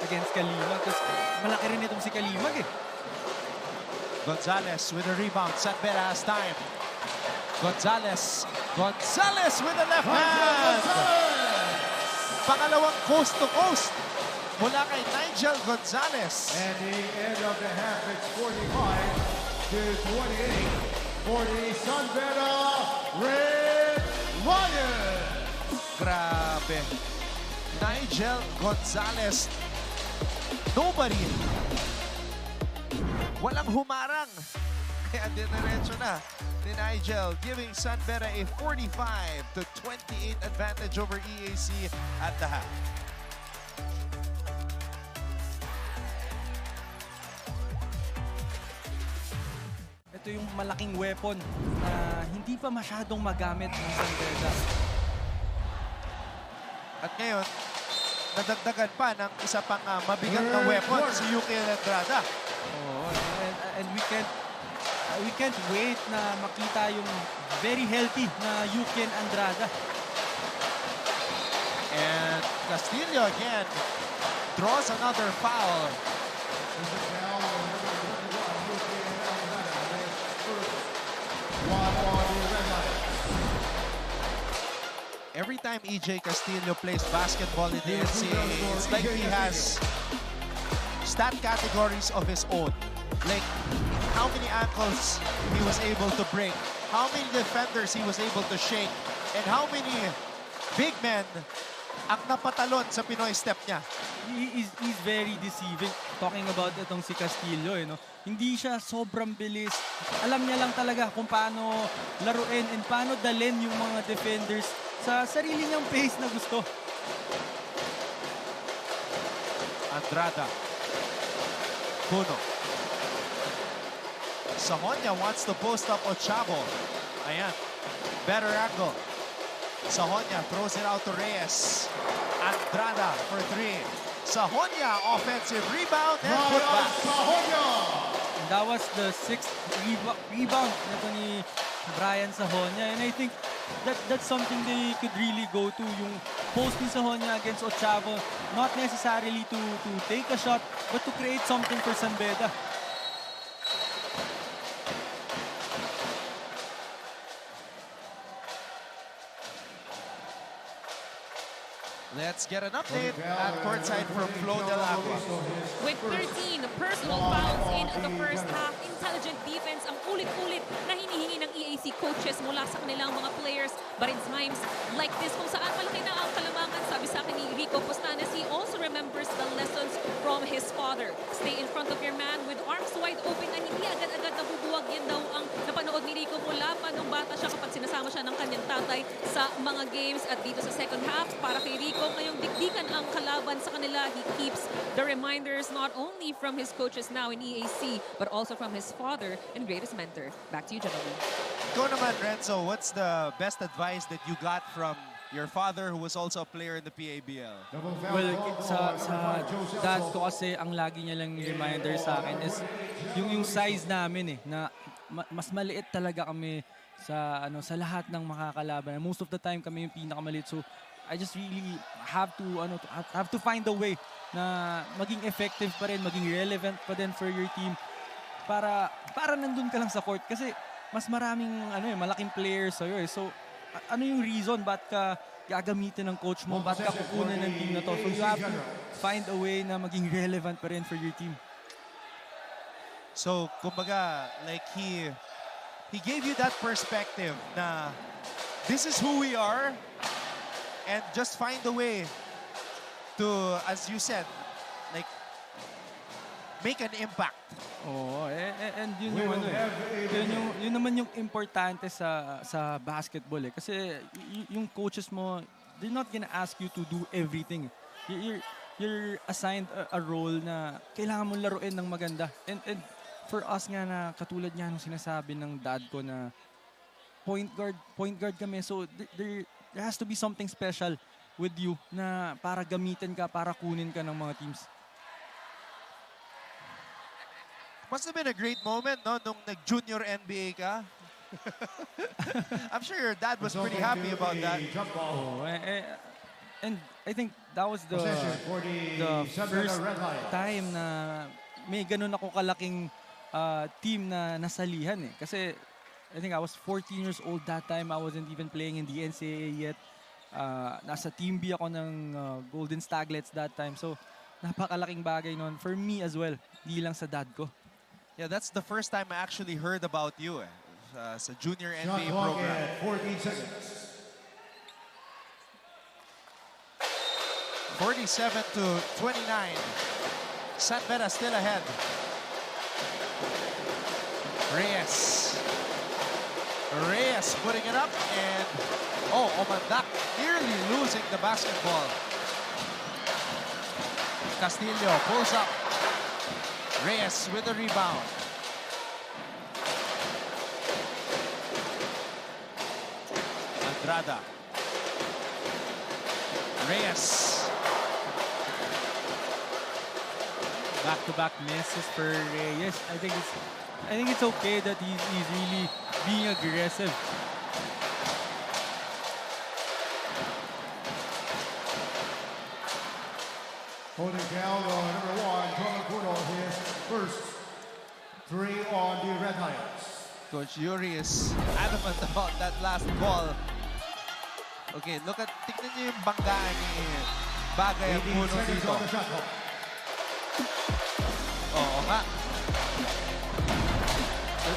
against Kalimag. Kasi malaki rin itong si Kalimag eh. Gonzalez with a rebound. San Beda has time. Gonzalez with the left hand. Pangalawang coast to coast mula kay Nigel Gonzalez. And the end of the half, it's 45-28 for the San Beda Red Lions. Grabe. Nigel Gonzalez. Nobody. Walang humarang. Kaya diniretso na ni Nigel, giving San Beda a 45-28 advantage over EAC at the half. Ito yung malaking weapon na hindi pa masyadong magamit ng San Beda. At ngayon, nadagdagan pa ng isa pang mabigat na weapon, si Yuki Andrada. Oh, and we can't wait na makita yung very healthy na Yuki Andrada. And Castillo again draws another foul. Every time EJ Castillo plays basketball in the NCAA, it's like he has stat categories of his own. Like how many ankles he was able to break, how many defenders he was able to shake, and how many big men ang napatalon sa Pinoy step niya. He's very deceiving. Talking about itong si Castillo, no? Hindi siya sobrang bilis. Alam niya lang talaga kung paano laruin and paano dalhin yung mga defenders sa sarili niyang pace na gusto. Andrada. Puno. Sahonia wants to post up Ochavo. Ayan. Better angle. Sahonia throws it out to Reyes. Andrada for three. Sahonia, offensive rebound and put back. And that was the sixth rebound nito ni Brian Sahonia. And I think that's something they could really go to, yung post ni Sahonia against Ochavo, not necessarily to take a shot, but to create something for San Beda. Let's get an update at courtside from Flo Del Agua. With 13 personal fouls in the first half, intelligent defense ang ulit-ulit na hinihingi ng EAC coaches mula sa kanilang mga players. But in times like this, kung saan malaki na ang kalamangan, sabi sa akin ni Rico Postanes, he also remembers the lessons from his father. Stay in front of your man with arms wide open na hindi agad-agad nabubuwag. Yan daw ang napanood ni Rico mula pa nung bata siya kapag sinasama siya ng kanyang tatay sa mga games. At dito sa second half, para kay Rico, ngayong dikdikan ang kalaban sa kanila. He keeps the reminders not only from his coaches now in EAC, but also from his father and greatest mentor. Back to you, gentlemen. Go naman, Renzo. What's the best advice that you got from your father, who was also a player in the PABL? Well, sa dad ko kasi, ang lagi niya lang reminder sa akin is yung size namin na mas maliit talaga kami sa lahat ng makakalaban. Most of the time kami yung pinakamaliit. So I just really have to find a way na maging effective pa rin, maging relevant pa din for your team para nandun ka lang sa court kasi mas maraming malaking players sa'yo eh. So ano yung reason ba't ka gagamitin ng coach mo, ba't ka kukunin ng team na to? So you have to find a way na maging relevant pa rin for your team. So, kumbaga, like he gave you that perspective na this is who we are and just find a way to, as you said, like make an impact. Oo, and yun yun naman yung importante sa basketball eh. Kasi yung coaches mo, they're not gonna ask you to do everything. You're assigned a role na kailangan mo laruin ng maganda. And for us nga na katulad niya nung sinasabi ng dad ko na point guard kami. So there has to be something special with you na para gamitin ka, para kunin ka ng mga teams. Must have been a great moment, no? Nung nag-junior NBA ka. I'm sure your dad was pretty happy about that. Oh, and I think that was the first time na may ganun ako kalaking team na nasalihan eh. Kasi I think I was 14 years old that time. I wasn't even playing in the NCAA yet. Nasa Team B ako ng Golden Staglets that time. So napakalaking bagay nun for me as well, di lang sa dad ko. Yeah, that's the first time I actually heard about you sa junior Shot NBA clock program. at 14 seconds. 47-29. San Beda still ahead. Reyes putting it up and Omandak nearly losing the basketball. Castillo pulls up. Reyes with the rebound. Andrada. Reyes. Back-to-back misses for Reyes. I think it's okay that he's really being aggressive. Holding foul on number 1, Tony Cuno, his first 3 on the Red Lions. Coach Yuri is adamant about that last ball. Okay, tignan niyo yung banggaan ni Bagay ang 18 puno seconds dito. on the shot clock. Oo nga.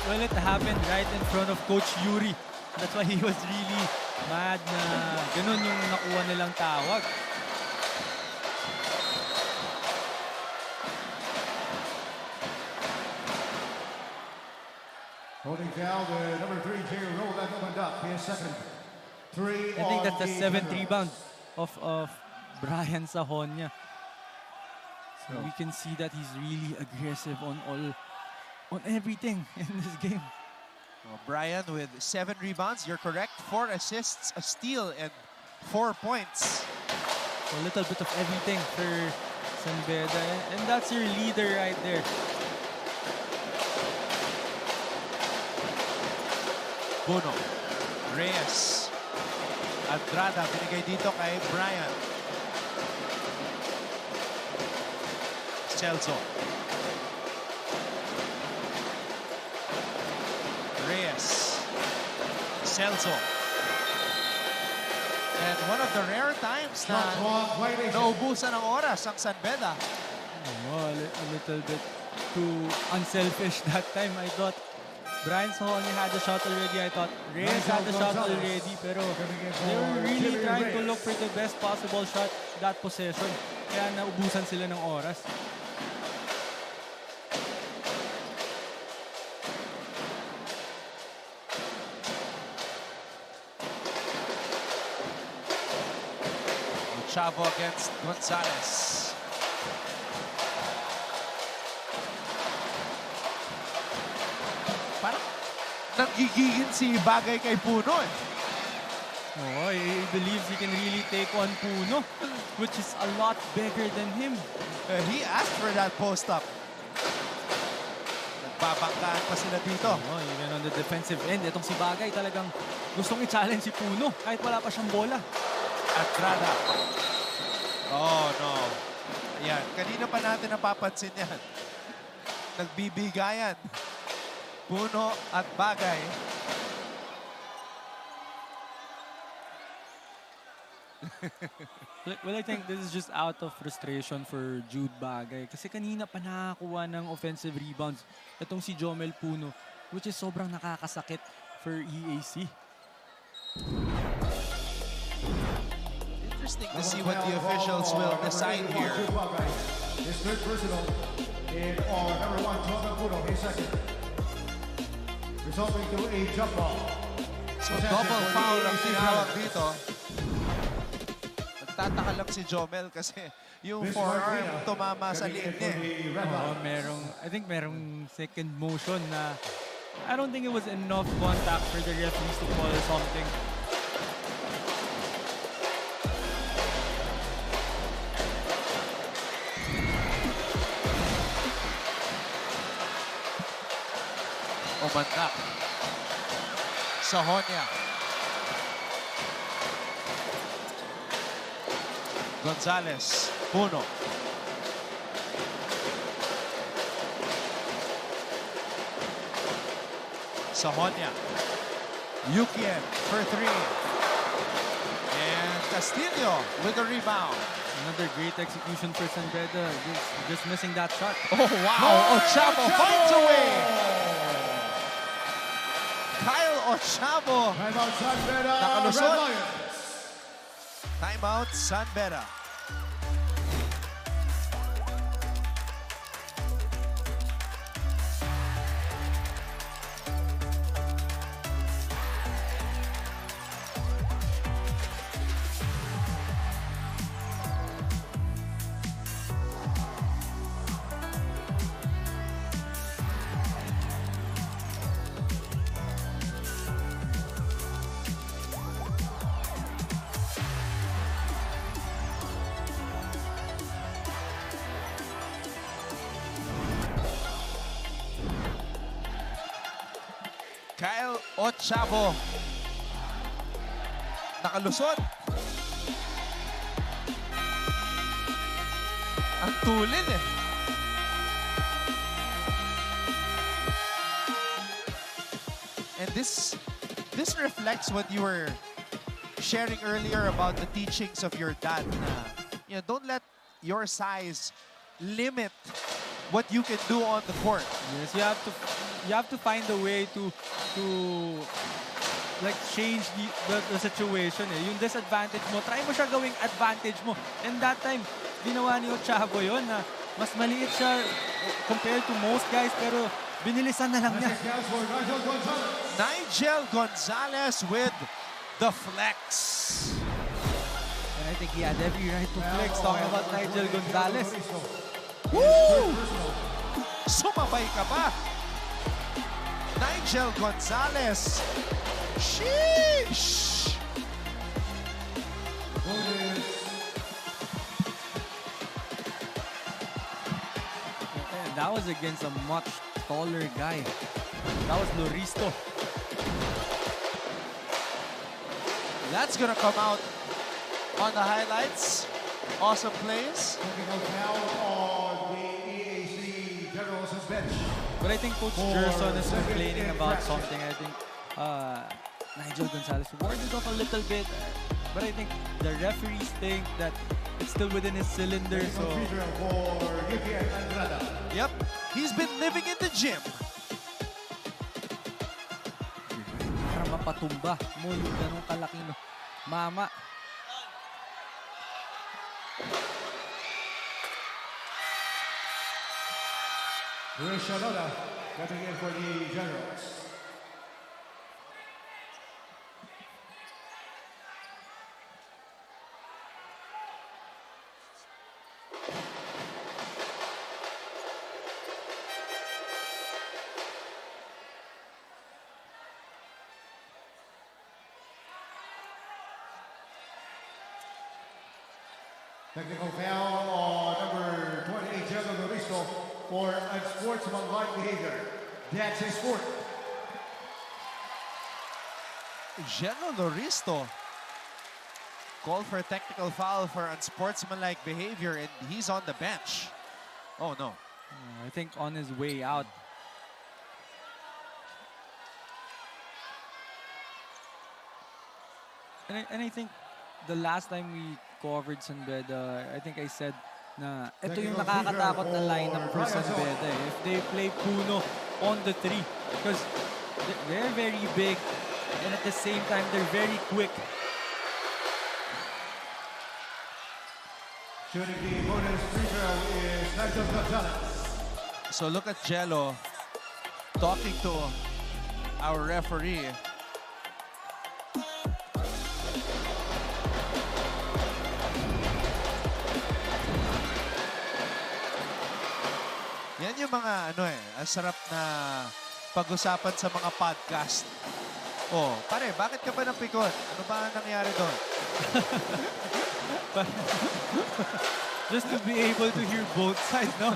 Well, it happened right in front of Coach Yuri. That's why he was really mad na ganun yung nakuha nilang tawag. Holding foul, the number 3, Jay Roland opened up his second 3 I think on that's the the 7th Generals. rebound of Brian Sahonia. So we can see that he's really aggressive on everything in this game. Brian with 7 rebounds. You're correct. 4 assists, a steal, and 4 points. A little bit of everything for San Beda. And that's your leader right there. Bono. Reyes. Andrada, binigay dito kay Brian. Celso. Reyes. Celso. And one of the rare times na Shot clock violation. naubusan ng oras ang San Beda. Oh, a little bit too unselfish that time. I thought Brian Sohoni had the shot already. I thought Reyes had the shot already. Pero they were really trying to look for the best possible shot that possession. Kaya naubusan sila ng oras. Chavo against Gonzalez. Parang nagigigin si Bagay kay Puno eh. Oh, he believes he can really take on Puno, which is a lot bigger than him. He asked for that post-up. Nagbabangkaan pa sila dito. Oh, even on the defensive end, itong si Bagay talagang gustong i-challenge si Puno kahit wala pa siyang bola. Andrada. Oh, no. Ayan, kanina pa natin napapansin yan. Nagbibigayan. Puno at Bagay. Well, I think this is just out of frustration for Jude Bagay. Kasi kanina pa nakakuha ng offensive rebounds itong si Jomel Puno, which is sobrang nakakasakit for EAC. Interesting to see what the officials will decide here. His third personal and number 1, Jomel Puno, his second. Resulting to a jump ball. So double foul ang tinawag dito. Nagtataka lang si Jomel kasi yung forearm tumama sa liit niya. I think merong second motion na I don't think it was enough contact for the referees to call something. Umandak. Sahonia. Gonzalez. Puno. Sahonia. Yukien for 3. And Castillo with the rebound. Another great execution for San Beda. Just missing that shot. Oh, wow. Ochavo finds a way. Kyle Ochavo. Timeout, San Beda Red Nakalusot. Lions. Timeout, San Beda. Kyle Ochavo. Nakalusot. Ang tulid eh. And this reflects what you were sharing earlier about the teachings of your dad. Na, don't let your size limit what you can do on the court. Yes, you have to find a way to like change the situation eh. Yung disadvantage mo, try mo siya gawing advantage mo. And that time, ginawa ni Ochavo yun na mas maliit siya compared to most guys pero binilisan na lang niya. Nigel Gonzalez with the flex. And I think he had every right to flex talking about Nigel Gonzalez. Woo! Sumabay ka ba? Nigel Gonzalez. Sheesh! And that was against a much taller guy. That was Loristo. That's gonna come out on the highlights. Awesome plays. Technical foul on the EAC Generals bench. But I think Coach For Gerson is second complaining about infraction. something. I think Nigel Gonzalez warded off a little bit. But I think the referees think that it's still within his cylinder. Technical So free throw for UKN Andrada. Yep, he's been living in the gym. para mapatumba mo yung ganong kalaking mama. Shanoda coming in for the Generals. Technical foul on number 28, General Loristo, for unsportsmanlike behavior. That's a sport. General Loristo called for a technical foul for unsportsmanlike behavior, and he's on the bench. Oh no. I think on his way out. And I think the last time we covered San Beda, I think I said na ito yung nakakatakot na lineup for San Beda. If they play Puno on the 3, because they're very big and at the same time they're very quick. Shooting the bonus free throw is Nigel Gonzalez. So look at Jello talking to our referee. Yan yung mga ang sarap na pag-usapan sa mga podcast. Oh, pare, bakit ka ba napikon? Ano ba nangyari doon? Just to be able to hear both sides, no?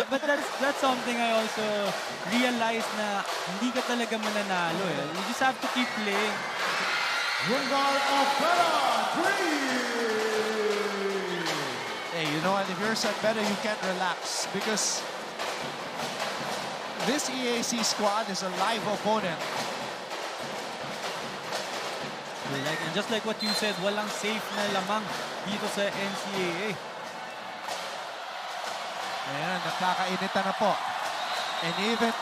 but that's something I also realized na hindi ka talaga mananalo eh. You just have to keep playing. Wingar of Beda, 3! Hey, you know what? If you're San Beda, you can't relax because this EAC squad is a live opponent. And just like what you said, walang safe na lamang dito sa NCAA. Ayan, nakakainita na po. And even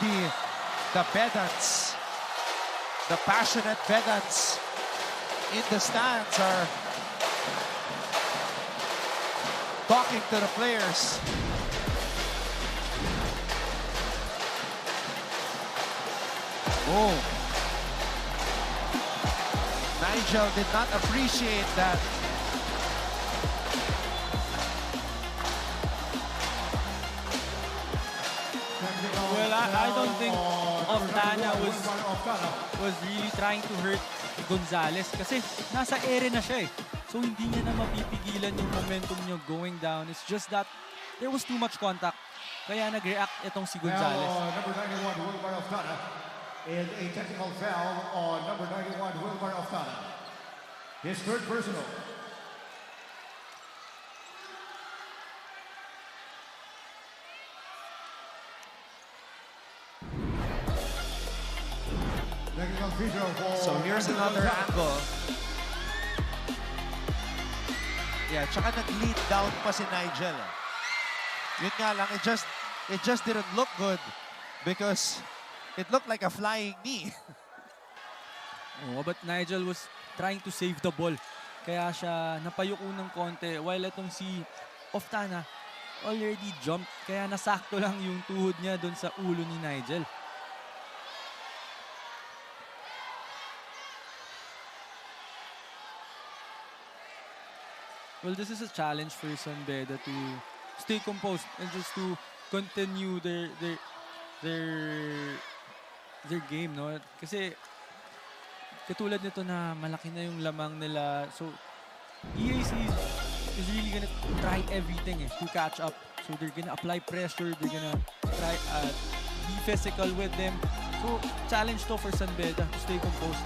the Bedans, the passionate Bedans in the stands are talking to the players. Oh. Nigel did not appreciate that. Well, I don't think Oftana was really trying to hurt Gonzalez kasi nasa ere na siya eh. So hindi niya na mapipigilan yung momentum niya going down. It's just that there was too much contact. Kaya nag-react itong si Gonzalez. Now, number 91, Wilmar Oftana, and a technical foul on number 91, Wilmar Oftana. His third personal. Technical free throw for So here's another angle. Yeah, tsaka nag-lead down pa si Nigel. Yun nga lang, it just didn't look good because it looked like a flying knee. Oh, but Nigel was trying to save the ball. Kaya siya napayuko ng konti while itong si Oftana already jumped. Kaya nasakto lang yung tuhod niya doon sa ulo ni Nigel. Well, this is a challenge for San Beda to stay composed and just to continue their game, no? Kasi katulad nito na malaki na yung lamang nila. So EAC is really gonna try everything to catch up. So they're gonna apply pressure, they're gonna try be physical with them. So challenge to for San Beda to stay composed.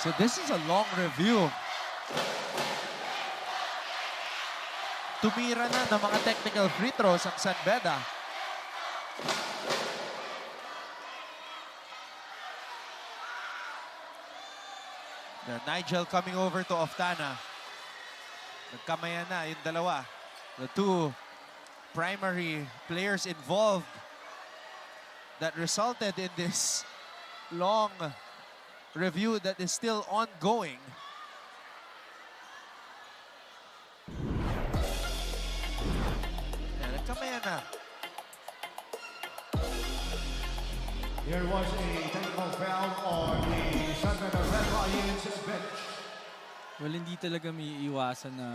So this is a long review. Tumira na ng mga technical free throws ang San Beda. Nigel coming over to Oftana. Nagkamayan na yung dalawa. The two primary players involved that resulted in this long review that is still ongoing. Yan, nagkamayan na. There was a technical foul on the San Beda Red Lions bench. Well, hindi talaga may iwasan na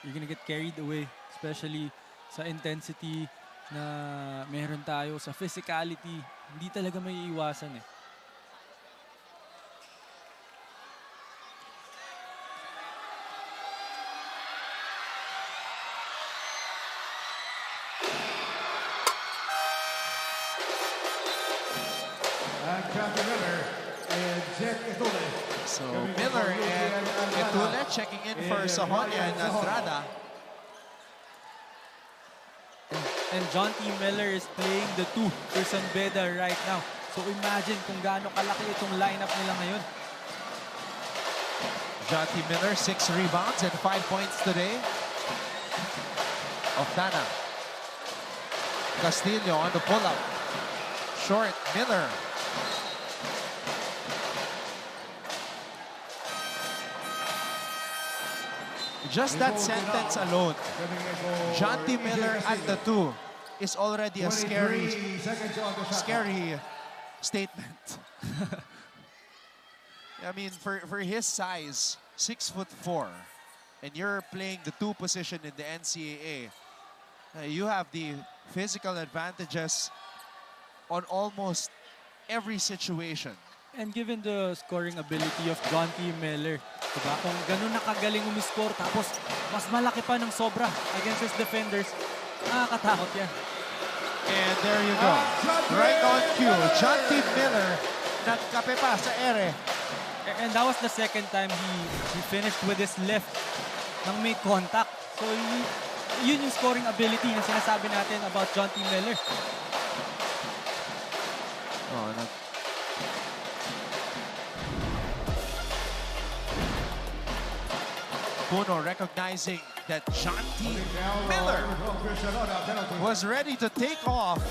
you're gonna get carried away, especially sa intensity na meron tayo, sa physicality. Hindi talaga may iwasan eh. And Captain Miller and Zed Itole. So Miller and Etule checking in for Sahonia and Andrada. And John T. Miller is playing the 2 for San Beda right now. So imagine kung gaano kalaki itong lineup nila ngayon. John T. Miller, 6 rebounds and 5 points today. Oftana. Castillo on the pull-up. Short, Miller. Just that sentence alone, John T. Miller at the 2 is already a scary statement. I mean, for his size, 6'4", and you're playing the 2 position in the NCAA, you have the physical advantages on almost every situation. And given the scoring ability of John T. Miller, diba? Kung ganun nakagaling umiscore tapos mas malaki pa ng sobra against his defenders, nakakatakot yan. And there you go. Right on cue. John T. Miller nagkape pa sa ere. And that was the second time he finished with his left nang may contact. So yun yung scoring ability na sinasabi natin about John T. Miller. Oh, Puno recognizing that John T. Miller was ready to take off.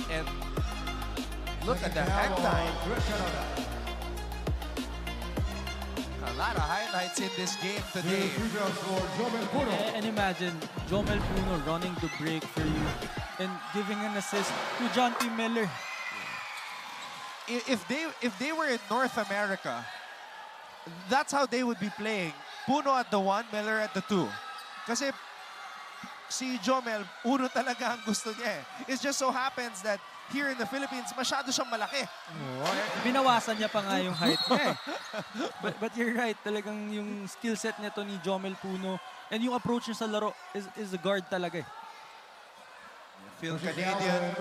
And look at the hang time. A lot of highlights in this game today. And imagine Jomel Puno running the break for you and giving an assist to John T. Miller. If they were in North America, that's how they would be playing. Puno at the 1, Miller at the 2. Kasi si Jomel, uno talaga ang gusto niya eh. It just so happens that here in the Philippines, masyado siyang malaki. Binawasan niya pa nga yung height niya eh. But you're right, talagang yung skill set nito ni Jomel Puno and yung approach niya sa laro is a guard talaga eh. Phil Canadian.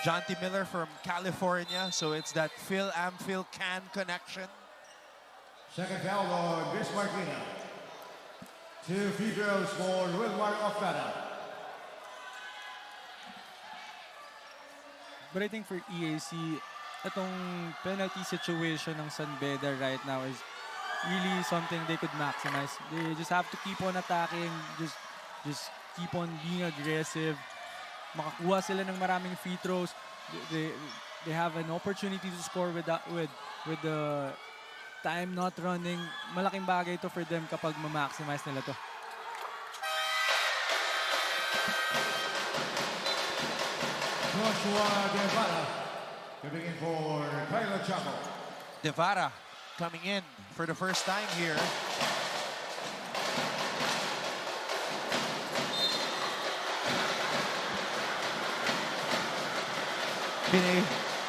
John T. Miller from California, so it's that Phil Can connection. Second foul on Miss Martina. 2 free throws for Wilmar Oftana. But I think for EAC, itong penalty situation ng San Beda right now is really something they could maximize. They just have to keep on attacking, just keep on being aggressive. Makakuha sila ng maraming free throws. They have an opportunity to score with the time not running. Malaking bagay ito for them kapag ma-maximize nila to. Joshua Devara coming in for Kyla Chaco. Devara coming in for the first time here.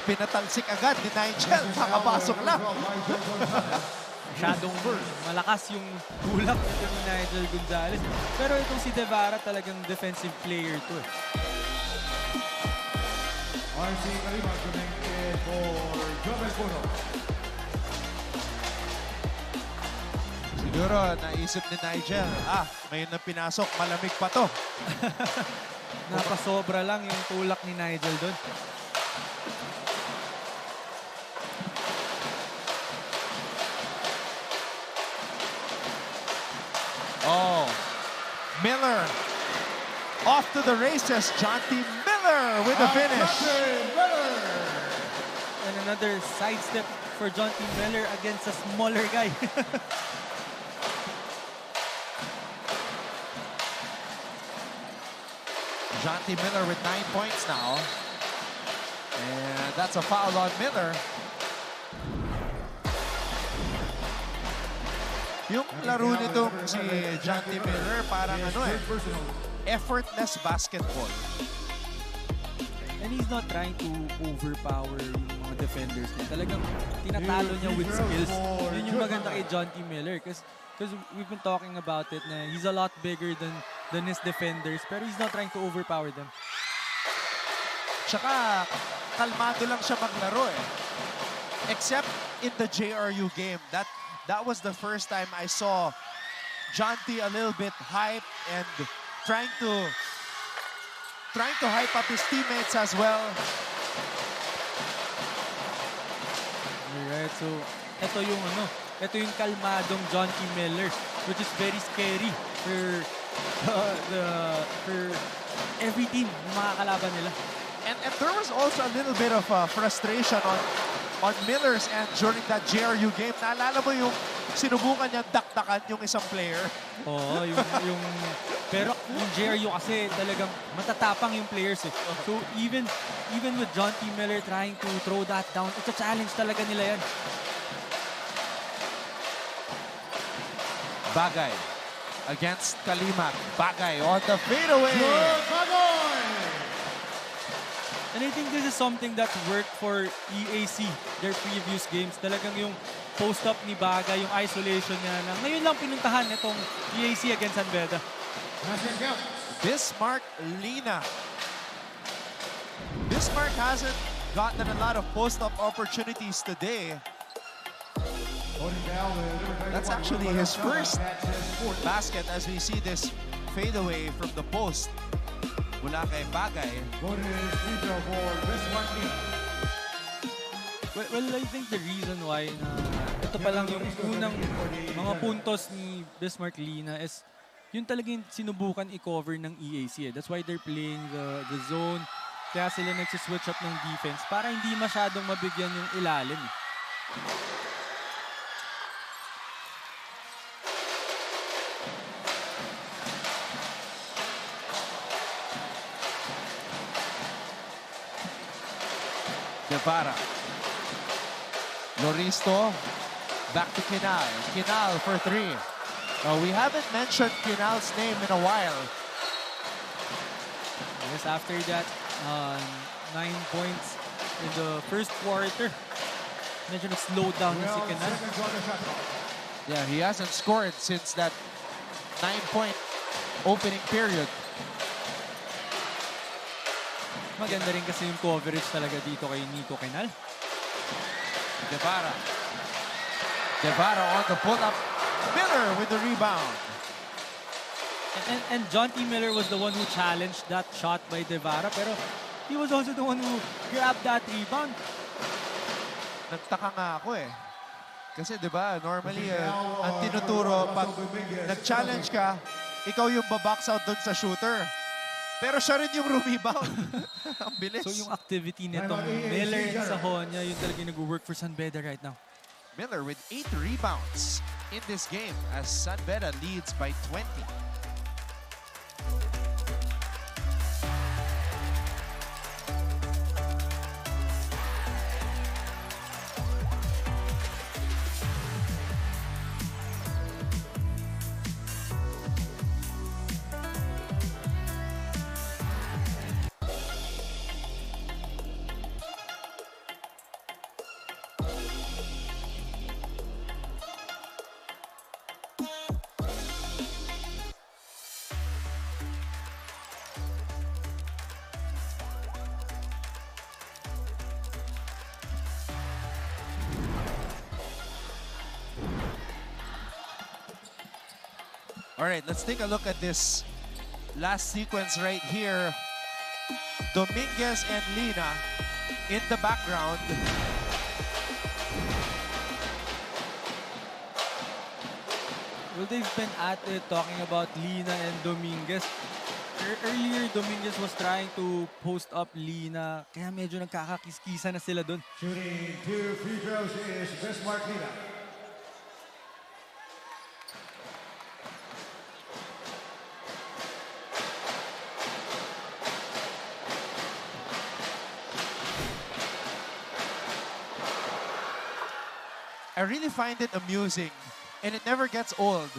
Pinatalsik agad ni Nigel. Nakapasok lang. Masyadong malakas yung tulak nito ni Nigel Gonzalez. Pero itong si Devara talagang defensive player to eh. RC Kalima coming in for Jobel Puno. Siguro, naisip ni Nigel, ngayon na pinasok, malamig pa to. Napasobra lang yung tulak ni Nigel doon. Oh, Miller off to the races. John T. Miller with the finish. And another sidestep for John T. Miller against a smaller guy. John T. Miller with 9 points now. And that's a foul on Miller. Yung laro nitong si John T. Miller, parang effortless basketball. And he's not trying to overpower yung mga defenders niya. Talagang tinatalo niya with skills. Yun yung maganda kay John T. Miller. Because we've been talking about it na he's a lot bigger than his defenders. Pero he's not trying to overpower them. Tsaka, kalmado lang siya maglaro eh. Except in the JRU game. That was the first time I saw John T. a little bit hyped and trying to hype up his teammates as well. Alright, so ito yung kalmadong John T. Miller, which is very scary for every team na makakalaban nila. And there was also a little bit of frustration on Miller's end during that JRU game. Naalala mo yung sinubukan niyang dakdakan yung isang player? Oo, pero yung JRU kasi talagang matatapang yung players eh. So even with John T. Miller trying to throw that down, it's a challenge talaga nila yan. Bagay against Kalimak. Bagay on the fadeaway. And I think this is something that worked for EAC, their previous games. Talagang yung post-up ni Bagay, yung isolation niya na ngayon lang pinuntahan itong EAC against San Beda. Bismarck Lina. Bismarck hasn't gotten a lot of post-up opportunities today. That's actually his first basket as we see this fadeaway from the post. Mula kay Bagay. Well, I think the reason why na ito pa lang yung unang mga puntos ni Bismarck Lina is yun talagang sinubukan i-cover ng EAC. That's why they're playing the zone. Kaya sila nagsiswitch up ng defense para hindi masyadong mabigyan yung ilalim. Guevara. Loristo. Back to Kinal. Kinal for three. We haven't mentioned Kinal's name in a while. Yes, after that, 9 points in the first quarter. Medyo nag-slow down na si Kinal. Yeah, he hasn't scored since that 9-point opening period. Maganda rin kasi yung coverage talaga dito kay Nico Kinal. Guevara. Guevara on the pull-up. Miller with the rebound. And John T. Miller was the one who challenged that shot by Guevara, pero he was also the one who grabbed that rebound. Nagtaka nga ako eh. Kasi 'di ba, normally ang tinuturo pag nag-challenge ka, ikaw yung babox out doon sa shooter. Pero siya rin yung rebound. Ang bilis. So yung activity nitong Miller and Sahonia, yun talaga yung nag-work for San Beda right now. Miller with 8 rebounds in this game as San Beda leads by 20. All right, let's take a look at this last sequence right here. Dominguez and Lina in the background. Well, they've been at it talking about Lina and Dominguez. Earlier, Dominguez was trying to post up Lina. Kaya medyo nagkakakiskisa na sila dun. Shooting 2 free throws is Bismarck Lina. I really find it amusing, and it never gets old,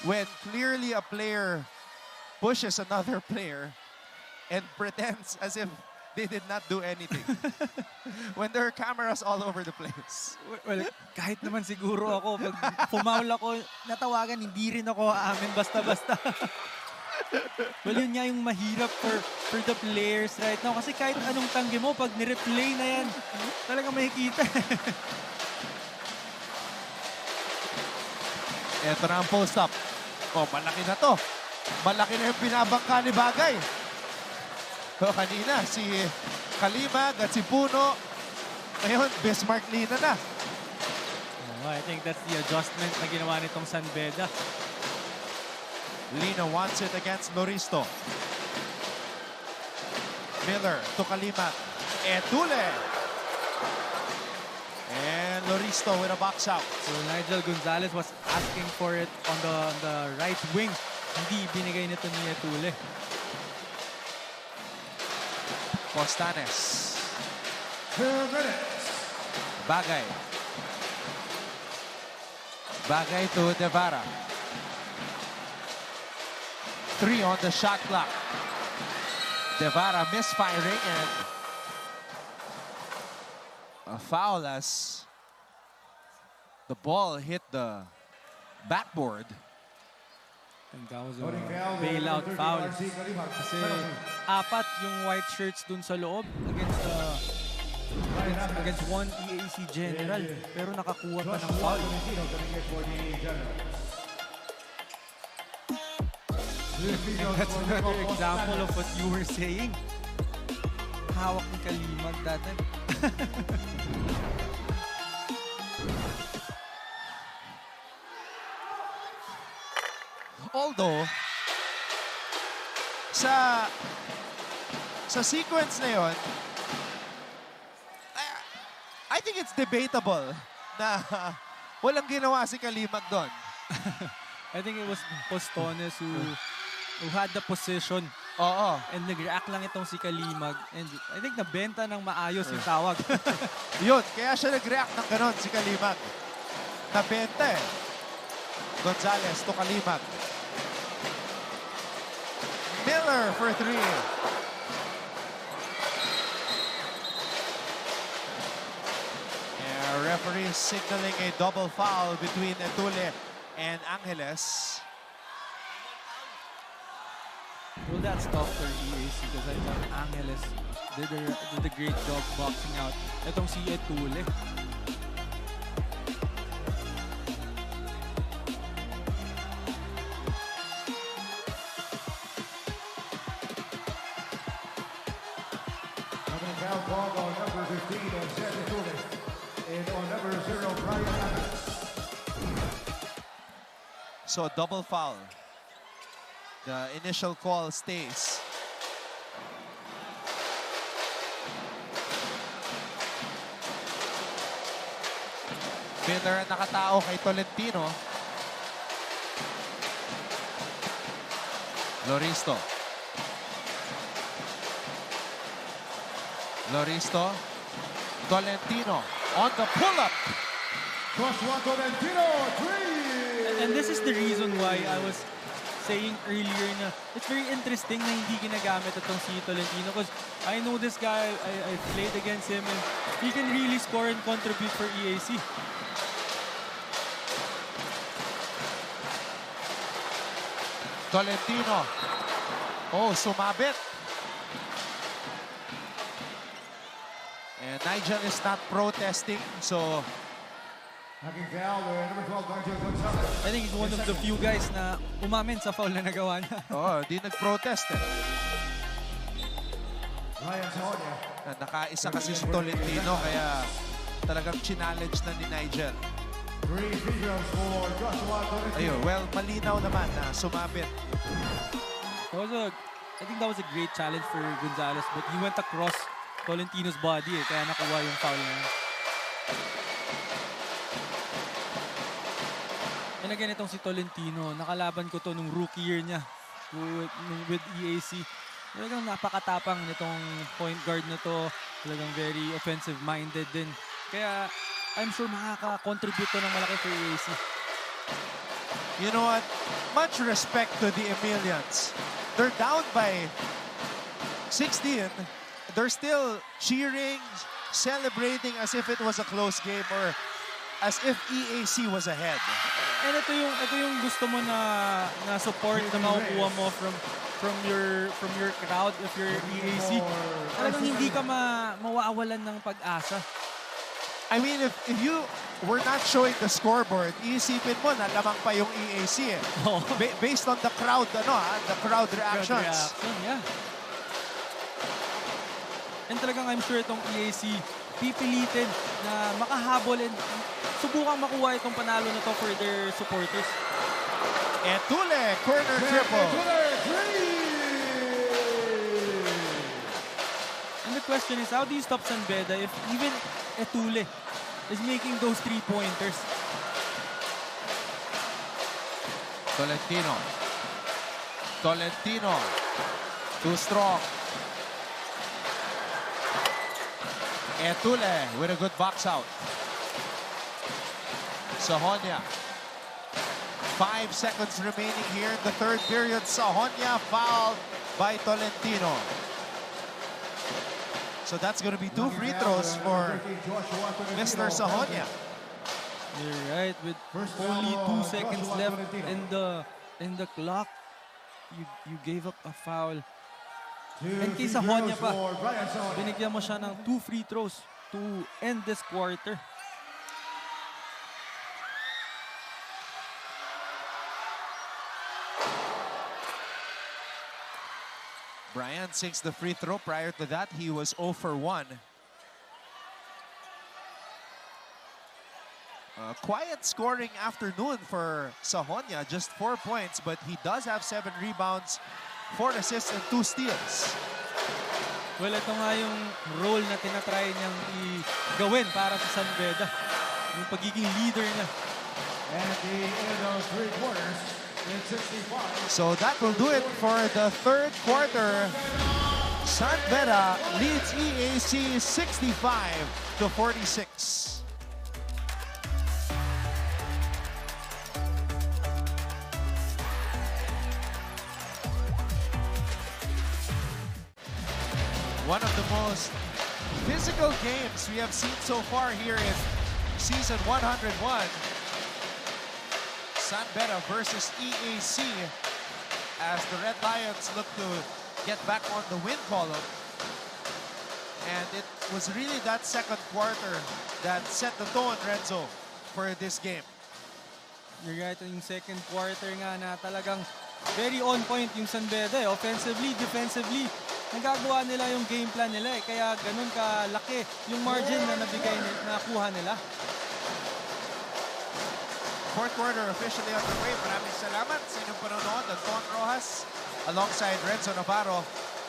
when clearly a player pushes another player and pretends as if they did not do anything. When there are cameras all over the place. Well, kahit naman siguro ako, pag pumaul ako, natawagan, hindi rin ako aamin basta-basta. Well, yun nga yung mahirap for the players right now. Kasi kahit anong tanggi mo, pag nireplay na yan, talagang makikita. Ito na ang post-up. Oh, malaki na to. Malaki na yung binabangka ni Bagay. So, kanina, si Kalimag at si Puno. Ngayon, Bismarck Lina na. I think that's the adjustment na ginawa nitong San Beda. Lina wants it against Loristo. Miller to Kalimag. Etule. And Loristo with a box out. So Nigel Gonzalez was asking for it on the right wing. Hindi binigay nito ni Etule. Costanes. 2 minutes. Bagay. Bagay to Devara. 3 on the shot clock. Devara misfiring and a foul as the ball hit the backboard. And that was a bailout foul. Kasi apat yung white shirts dun sa loob against one EAC General. Pero nakakuha pa ng foul. And that's another example of what you were saying. Hawak ni Kalimag dati. Although, sa sequence na yun, I think it's debatable na walang ginawa si Kalimag doon. I think it was Postones who had the position. Oo. And nag-react lang itong si Kalimag. And I think nabenta ng maayos yung tawag. Yun, kaya siya nag-react ng ganon si Kalimag. Nabenta eh. Gonzalez to Kalimag. Miller for 3. Referee signaling a double foul between Etule and Angeles. Well, that's tough for EAC because I thought Angeles did a great job boxing out. Itong si Etule. Foul called on number 15 on San Beda and on number 0 Brian Adams. So a double foul. The initial call stays. Miller nakatao kay Tolentino. Loristo. Loristo. Tolentino on the pull-up. Joshua Tolentino, 3! And this is the reason why I was saying earlier na it's very interesting na hindi ginagamit itong si Tolentino because I know this guy, I played against him and he can really score and contribute for EAC. Tolentino. Oh, sumabit. And Nigel is not protesting, so Hacking foul with number 12, Nigel Gonzalez. I think he's one of the few guys na umamin sa foul na nagawa niya. Oo, di nag-protest eh. Ryan Sahonia. Nakaisa kasi si Tolentino kaya talagang challenge na ni Nigel. 3 free throws for Joshua Tolentino. Ayun, well, malinaw naman na sumabit. I think that was a great challenge for Gonzalez, but he went across Tolentino's body eh, kaya nakuha yung foul niya. And again, itong si Tolentino, nakalaban ko to nung rookie year niya with EAC. Talagang napakatapang nitong point guard na to. Talagang very offensive-minded din. Kaya I'm sure makaka-contribute to ng malaki for EAC. You know what? Much respect to the Emilians. They're down by 16. They're still cheering, celebrating as if it was a close game or as if EAC was ahead. And ito yung gusto mo na support na makukuha mo from your crowd if you're EAC. Talagang hindi ka mawawalan ng pag-asa. I mean, if you were not showing the scoreboard, iisipin mo na lamang pa yung EAC eh. Oh. Based on the crowd, the crowd reactions. Yeah. And talagang I'm sure itong EAC pipilitin na makahabol and subukang makuha itong panalo na to for their supporters. Etule, corner triple. And the question is, how do you stop San Beda if even Etule is making those 3-pointers? Tolentino. Too strong. Etule with a good box out. Sahonia. 5 seconds remaining here in the third period. Sahonia fouled by Tolentino. So that's going to be 2 free throws for Mr. Sahonia. You're right. With only 2 seconds left in the clock, you gave up a foul. And kay Sahonia pa, binigyan mo siya ng 2 free throws to end this quarter. Brian sinks the free throw. Prior to that, he was 0 for 1. Quiet scoring afternoon for Sahonia. Just 4 points, but he does have 7 rebounds, 4 assists, and 2 steals. Well, ito nga yung role na tinatry niyang gawin para sa San Beda. Yung pagiging leader niya. And at the end of 3 quarters, it's 65. So that will do it for the third quarter. San Beda leads EAC 65-46. One of the most physical games we have seen so far here in season 101. San Beda versus EAC as the Red Lions look to get back on the win column. And it was really that second quarter that set the tone, Renzo, for this game. You're right, yung second quarter nga na talagang very on point yung San Beda. Offensively, defensively, nagagawa nila yung game plan nila eh. Kaya ganun kalaki yung margin na nakuha nila. Fourth quarter officially underway. Maraming salamat sa inyong panonood. Anton Rojas alongside Renzo Navarro.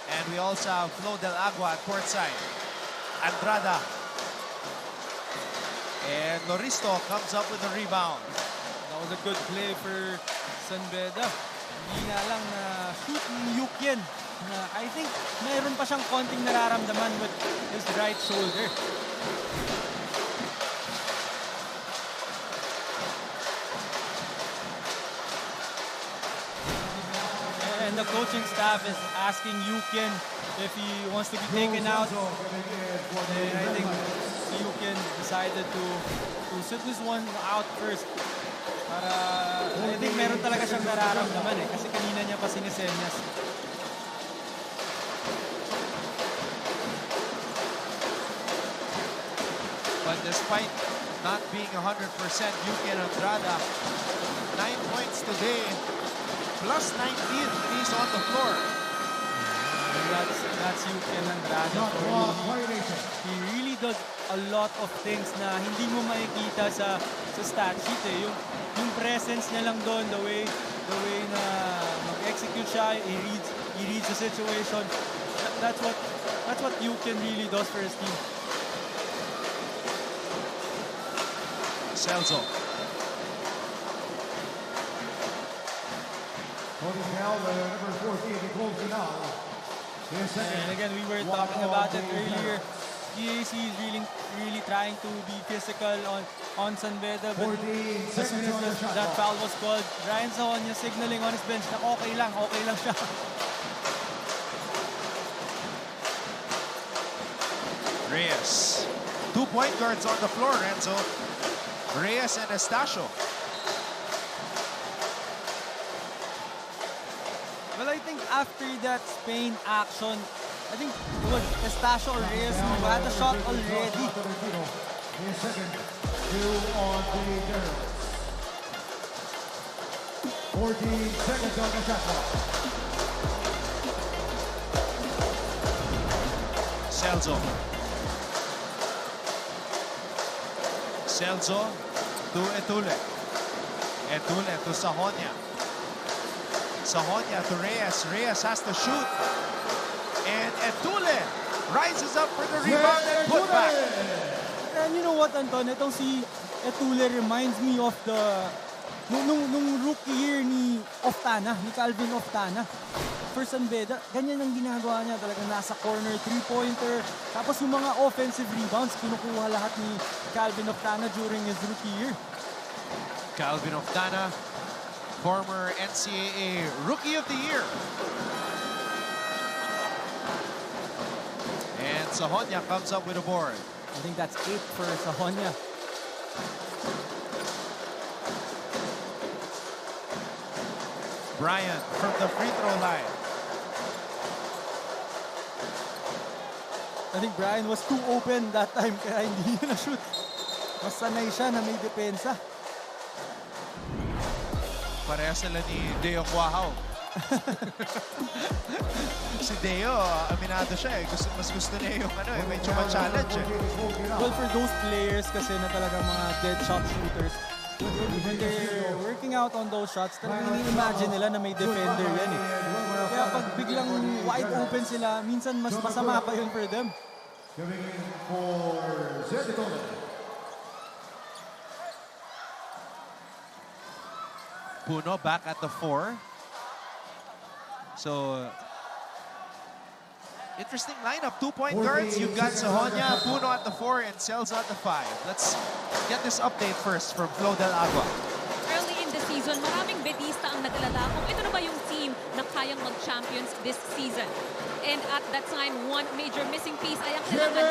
And we also have Flo Del Agua at courtside. Andrada. And Loristo comes up with a rebound. That was a good play for San Beda. Hindi na lang na shoot ni Yukien. Na I think mayroon pa siyang konting nararamdaman with his right shoulder. And the coaching staff is asking Yukien if he wants to be taken out. And I think Yukien decided to sit this one out first. Para I think meron talaga siyang nararamdaman eh. Kasi kanina niya pa sinisenyas. But despite not being 100%. Yuken Andrada, 9 points today, plus 19 when he's on the floor. That's Yuken Andrada. Shot clock violation. He really does a lot of things na hindi mo makikita sa stat sheet eh. Yung presence niya lang doon, the way na mag-execute siya, he reads the situation. That's what Yuken really does for his team. Celso. Holding foul, number 14, Nicole Ginal. And again, we were talking about it earlier. EAC is really trying to be physical on San Beda, but 14 as soon seconds on the as shot that clock. foul was called, Ryan Sahonia signaling on his bench na okay lang siya. Reyes. 2 point guards on the floor, Renzo. Reyes and Estacio. Well, I think after that Spain action, I think it was Estacio or Reyes who had the shot already. His second, 2 on the Generals. 14 seconds on the shot clock. Celso. Celso to Etule. Etule to Sahonia. Sahonia to Reyes. Reyes has to shoot. And Etule rises up for the rebound and put back. And you know what, Anton? Itong si Etule reminds me of nung rookie year ni Calvin Oftana. For San Beda, ganyan ang ginagawa niya. Talagang nasa corner, three-pointer. Tapos yung mga offensive rebounds, kinukuha lahat ni Calvin Oftana during his rookie year. Calvin Oftana, former NCAA Rookie of the Year. And Sahonia comes up with a board. I think that's 8 for Sahonia. Brian from the free throw line. I think Brian was too open that time kaya hindi niya na-shoot. Mas sanay siya na may depensa. Pareha sila ni Deo Cuajao. Si Deo, aminado siya eh. Mas gusto niya yung may challenge eh. Well, for those players kasi na talagang mga dead shot shooters, when they're working out on those shots, talagang ini-imagine nila na may defender yan eh. Kaya pag biglang wide open sila, minsan mas masama pa yun for them. Coming in for Zedicone. Puno back at the 4. So, interesting lineup. 2 point guards. You've got Sahonia, Puno at the 4, and Celso at the 5. Let's get this update first from Flo Del Agua. Early in the season, maraming betista ang nag-alala kung ito na ba yung team na kayang mag-champions this season. And at that time, one major missing piece ay ang kailangan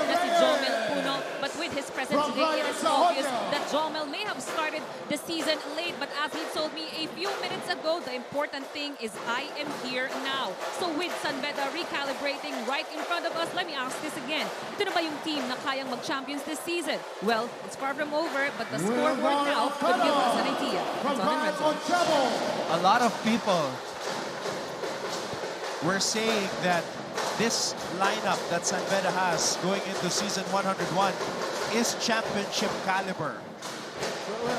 na si Jomel Puno. But with his presence today, it is obvious that Jomel may have started the season late. But as he told me a few minutes ago, the important thing is I am here now. So with San Beda recalibrating right in front of us, let me ask this again. Ito na ba yung team na kayang mag-champions this season? Well, it's far from over, but the scoreboard now could give us an idea. A lot of people were saying that this lineup that San Beda has going into season 101 is championship caliber.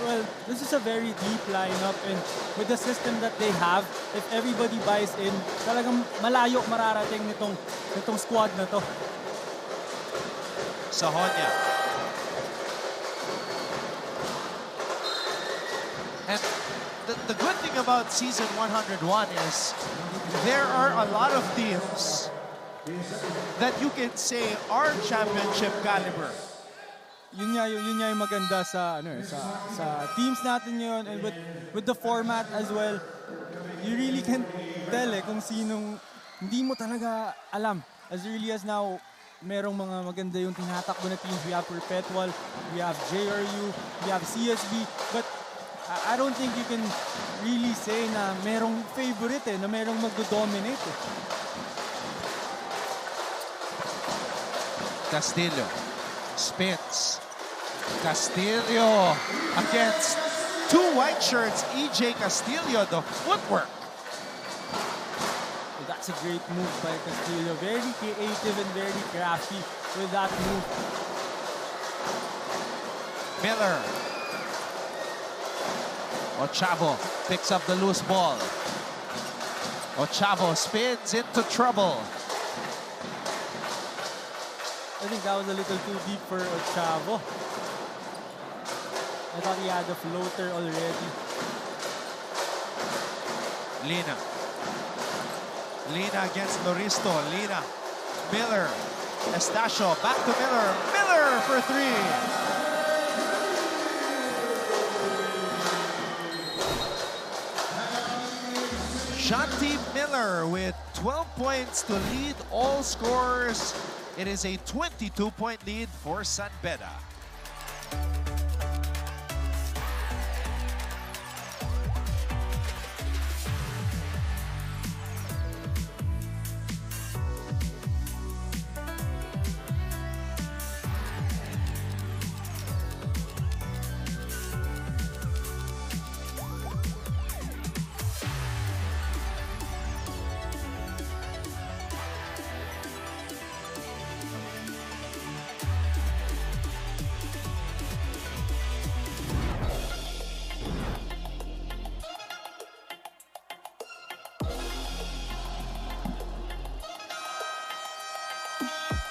Well, this is a very deep lineup, and with the system that they have, if everybody buys in, talagang malayo mararating nitong squad na to. Sahonia. And the good thing about season 101 is there are a lot of teams that you can say are championship caliber. Yun nga yung maganda sa teams natin yun, and with the format as well. You really can tell kung sinong hindi mo talaga alam. As early as now, merong mga maganda yung tinatakbo na teams. We have Perpetual, we have JRU, we have CSB, but I don't think you can really say na merong favorite na merong magdo-dominate Castillo spins, Castillo against two white shirts. EJ Castillo, the footwork. So that's a great move by Castillo. Very creative and very crafty with that move. Miller. Ochavo picks up the loose ball. Ochavo spins into trouble. I think that was a little too deep for Ochavo. I thought he had a floater already. Lina. Lina against Loristo. Lina. Miller. Estacio back to Miller. Miller for three. Shanti Miller with 12 points to lead all scorers. It is a 22-point lead for San Beda.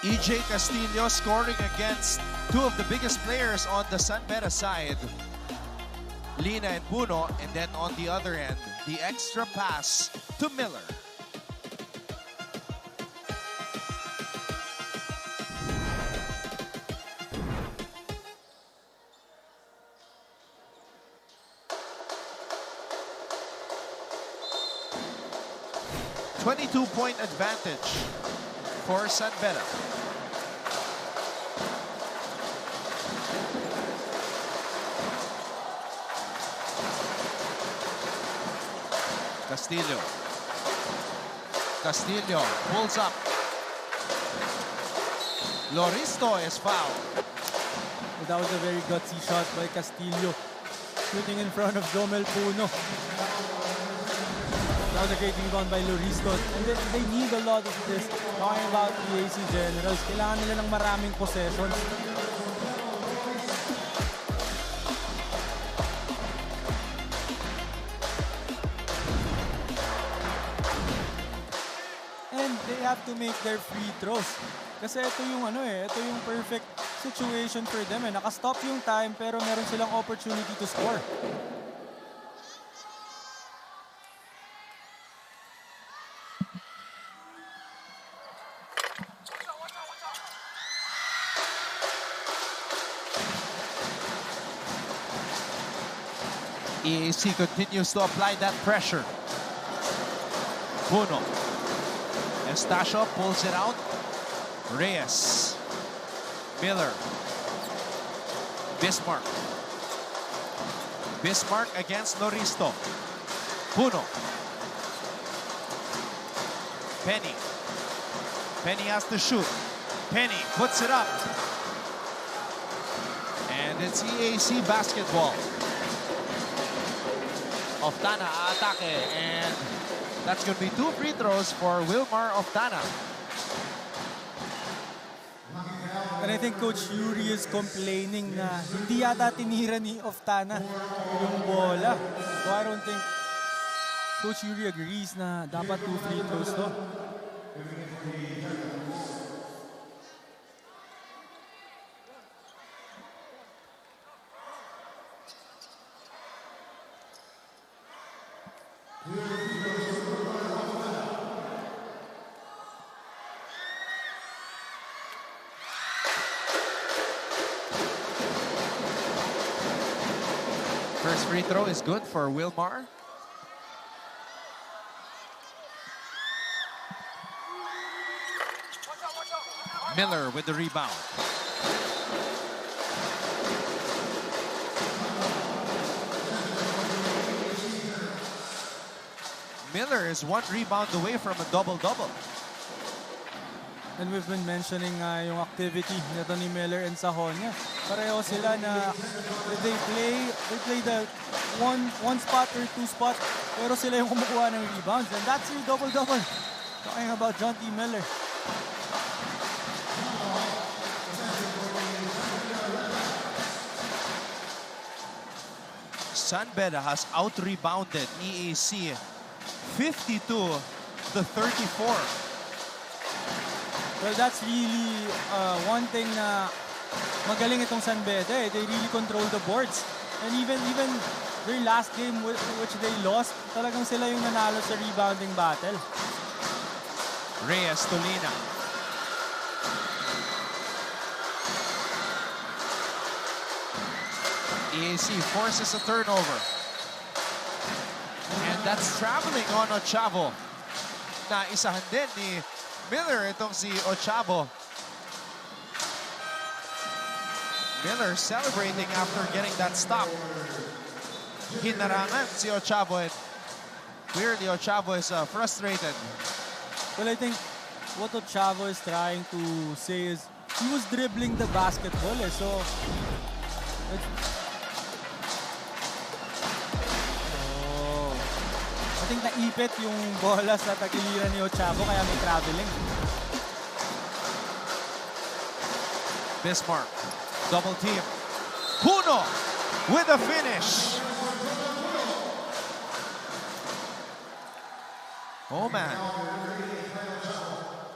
EJ Castillo scoring against two of the biggest players on the San Beda side, Lina and Puno, and then on the other end, the extra pass to Miller. .22-point advantage for San Beda. Castillo. Castillo pulls up. Loristo is fouled. That was a very gutsy shot by Castillo. Shooting in front of Jomel Puno. That was a great rebound by Loristo. And they need a lot of this. Talking about EAC Generals, kailangan nila ng maraming possessions. And they have to make their free throws. Kasi ito yung ito yung perfect situation for them. Naka-stop yung time pero meron silang opportunity to score. EAC continues to apply that pressure. Puno. Estacio pulls it out. Reyes. Miller. Bismarck. Bismarck against Loristo. Puno. Penny. Penny has to shoot. Penny puts it up. And it's EAC basketball. Oftana atake, and that's going to be two free throws for Wilmar Oftana. And I think Coach Yuri is complaining na hindi yata tinira ni Oftana yung bola. So I don't think Coach Yuri agrees na dapat two free throws to. First free throw is good for Wilmar. Miller with the rebound. Miller is one rebound away from a double-double. And we've been mentioning yung activity nito ni Miller and Sahonia. Pareho sila na they play the one spot or two spot, pero sila yung kumukuha ng rebounds. And that's your double-double. Talking about John T. Miller. San Beda has out-rebounded EAC 52-34. Well, that's really one thing na magaling itong San Beda. They really control the boards. And even their last game which they lost, talagang sila yung nanalo sa rebounding battle. Reyes to Lina. EAC forces a turnover. And that's traveling on Ochavo. Naisahan din ni Miller itong si Ochavo. Miller celebrating after getting that stop. Hinarangan si Ochavo, and clearly Ochavo is frustrated. Well, I think what Ochavo is trying to say is he was dribbling the basketball. So I think naipit yung bola sa tagiliran ni Ochavo kaya may traveling. Bismarck, double team. Puno with a finish. Oh man.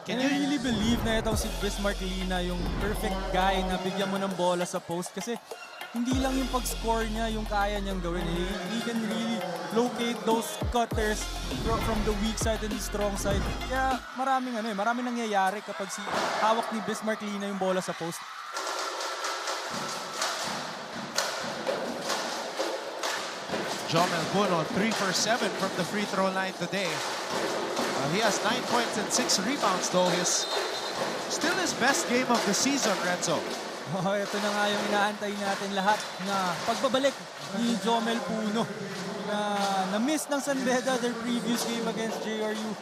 Can you really believe na itong si Bismarck Lina yung perfect guy na bigyan mo ng bola sa post? Kasi hindi lang yung pag-score niya yung kaya niyang gawin. He can really locate those cutters from the weak side and the strong side. Kaya maraming nangyayari kapag hawak ni Bismarck Lina yung bola sa post. Jomel Puno, 3 for 7 from the free throw line today. He has 9 points and 6 rebounds, though. Still his best game of the season, Renzo. Oh, ito na nga yung inaantay natin lahat na pagbabalik ni Jomel Puno na miss ng San Beda their previous game against JRU.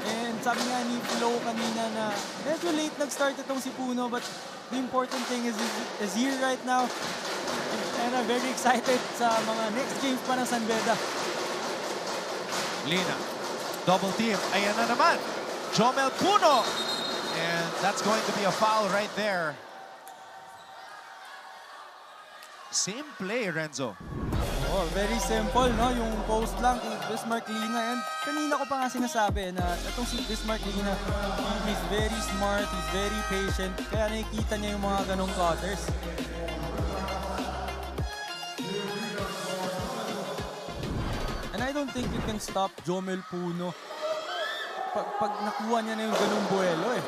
And sabi nga ni Flo kanina na medyo late nag-start itong si Puno, but the important thing is here right now. And I'm very excited sa mga next games pa ng San Beda. Lina, double team. Ayan na naman. Jomel Puno. And that's going to be a foul right there. Same play, Renzo. Oh, very simple, no? Yung post lang kay Bismarck Lina. And kanina ko pa nga sinasabi na itong si Bismarck Lina, he's very smart, he's very patient. Kaya nakikita niya yung mga ganong cutters. And I don't think you can stop Jomel Puno pag nakuha niya na yung ganong buwelo eh.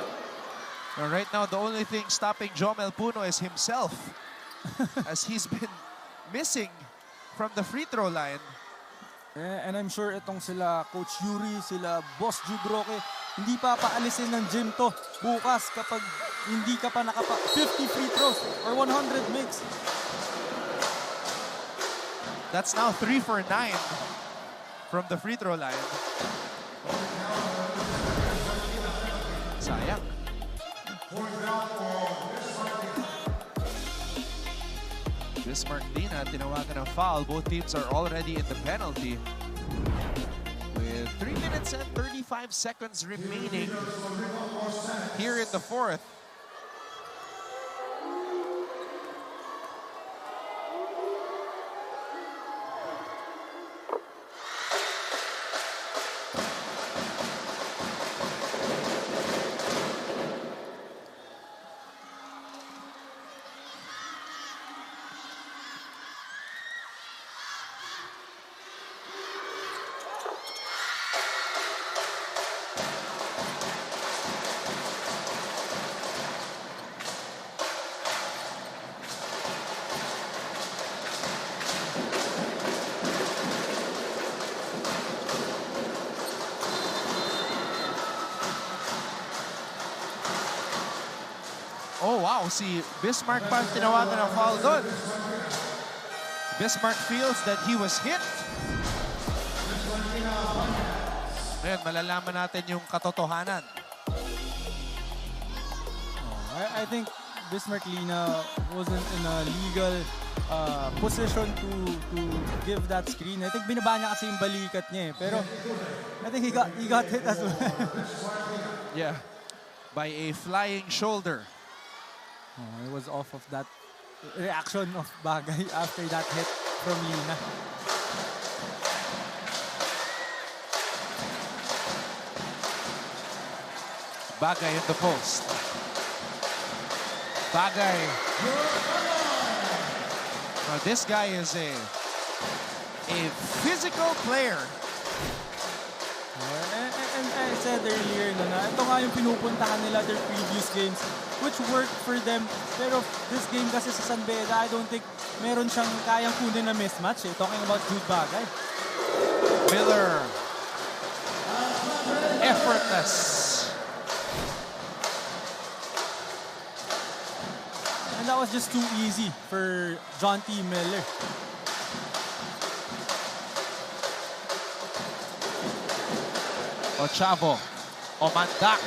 Well, right now, the only thing stopping Jomel Puno is himself. As he's been missing from the free throw line. And I'm sure itong sila Coach Yuri, sila Boss Judroke, hindi pa paalisin ng gym to bukas kapag hindi ka pa 50 free throws or 100 makes. That's now 3 for 9 from the free throw line. Sayang. Bismarck Lina tinawagan ng foul. Both teams are already in the penalty. With 3 minutes and 35 seconds remaining here in the fourth. Oh wow, si Bismarck pa tinawagan ng foul doon. Bismarck feels that he was hit. Ngayon, malalaman natin yung katotohanan. I think Bismarck Lina wasn't in a legal position to give that screen. I think binaba niya kasi yung balikat niya eh. Pero I think he got hit as well. Yeah, by a flying shoulder. It was off of that reaction of Bagay after that hit from Lina. Bagay in the post. Bagay. Now this guy is a physical player. And I said earlier na ito nga yung pinupuntahan nila their previous games which worked for them. Pero this game kasi sa San Beda, I don't think meron siyang kayang kunin na mismatch eh. Talking about Jude Bagay. Miller. Effortless. And that was just too easy for John T. Miller. Ochavo. Omandak.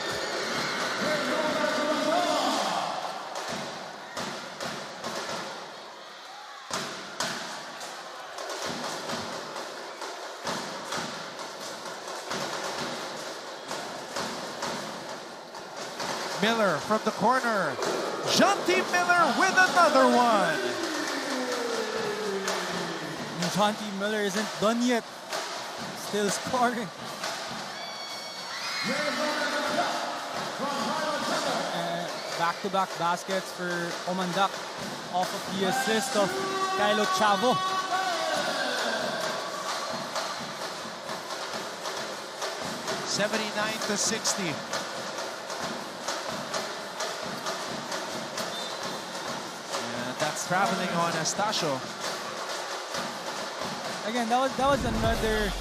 Miller from the corner. Jonty Miller with another one. John T. Miller isn't done yet. Still scoring. Back-to-back baskets for Omandak off of the assist of Kyle Ochavo. $79-60. And that's traveling on Estacio. Again, that was another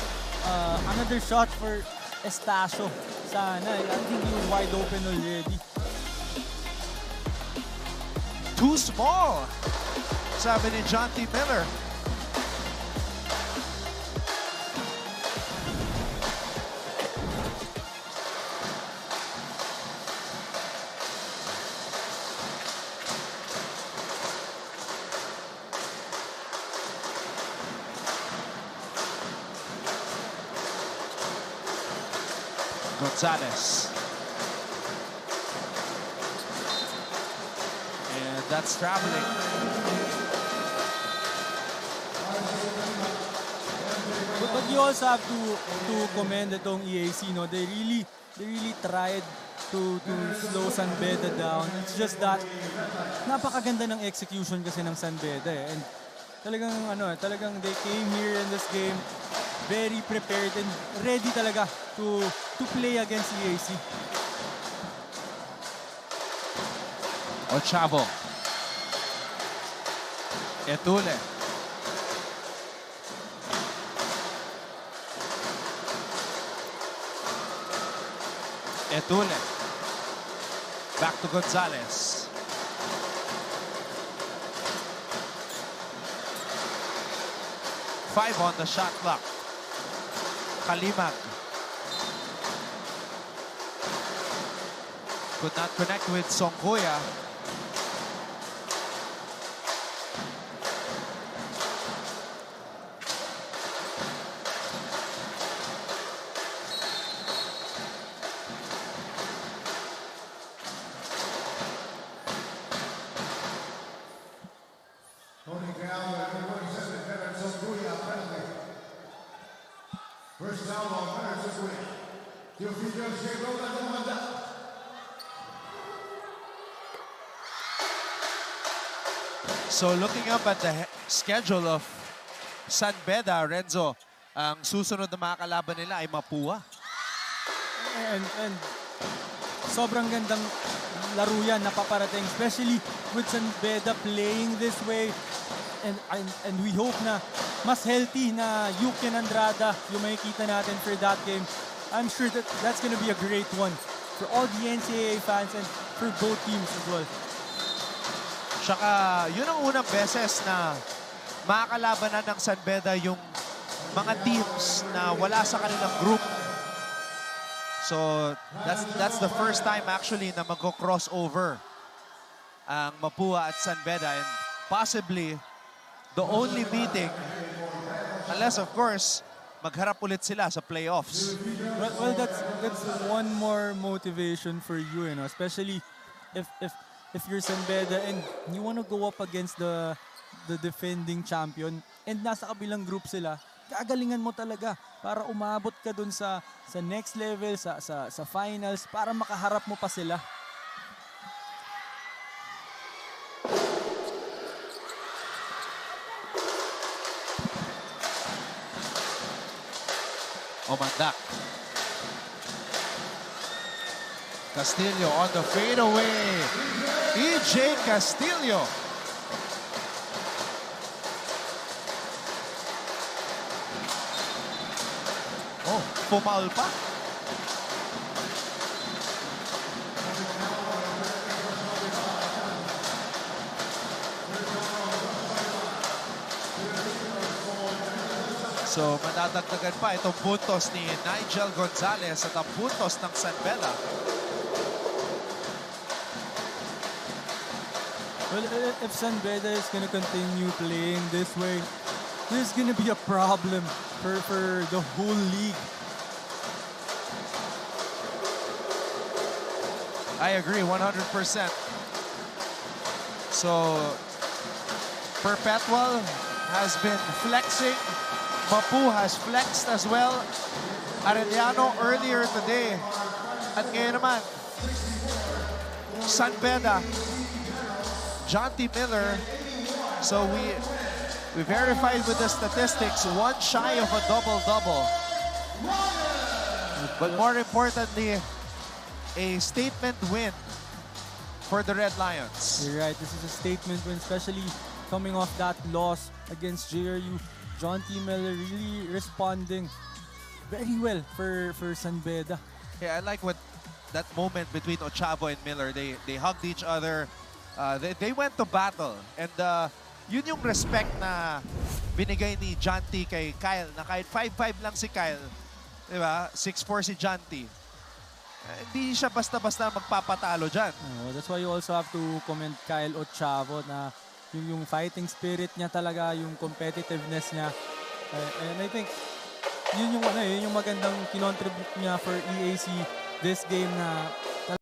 shot for Estacio. Sana, I think he was wide open already. Too small, sabi ni Jonty Miller. Gonzalez. And that's traveling. But you also have to commend itong EAC, no? They really tried to slow San Beda down. It's just that napakaganda ng execution kasi ng San Beda eh. And talagang they came here in this game very prepared and ready talaga to play against EAC. Ochavo. Etule. Etule. Back to Gonzalez. Five on the shot clock. Kalimag. Could not connect with Songkuya. First down on Leonard Siswin. So looking up at the schedule of San Beda, Renzo, ang susunod na mga kalaban nila ay Mapua. And sobrang gandang laro yan na paparating, especially with San Beda playing this way. And we hope na mas healthy na Yukin Andrada yung makikita natin for that game. I'm sure that's gonna be a great one for all the NCAA fans and for both teams as well. Tsaka yun ang unang beses na makakalabanan ng San Beda yung mga teams na wala sa kanilang group. So that's the first time actually na magko-crossover ang Mapua at San Beda, and possibly the only meeting, unless of course magharap ulit sila sa playoffs. Well, that's one more motivation for you, you know, especially if you're San Beda and you want to go up against the defending champion and nasa kabilang group sila, gagalingan mo talaga para umabot ka dun sa next level, sa finals, para makaharap mo pa sila. Omandak. Castillo on the fadeaway. EJ Castillo. Oh, pumaul pa. So, madadagdagan pa itong puntos ni Nigel Gonzalez at ang puntos ng San Beda. Well, if San Beda is going to continue playing this way, there's going to be a problem for the whole league. I agree 100%. So, Perpetual has been flexing. Mapu has flexed as well. Arellano earlier today. At ngayon naman, San Beda, John T. Miller. So we verified with the statistics, one shy of a double-double. But more importantly, a statement win for the Red Lions. You're right, this is a statement win, especially coming off that loss against JRU. John T. Miller really responding very well for San Beda. Yeah, I like what that moment between Ochavo and Miller. They hugged each other. They went to battle. And yun yung respect na binigay ni John T kay Kyle. Na kahit 5'5 lang si Kyle, di ba? 6'4 si John T. Hindi siya basta-basta magpapatalo dyan. That's why you also have to comment Kyle Ochavo na yung fighting spirit niya talaga, yung competitiveness niya. And I think yun yung magandang kinontribute niya for EAC this game na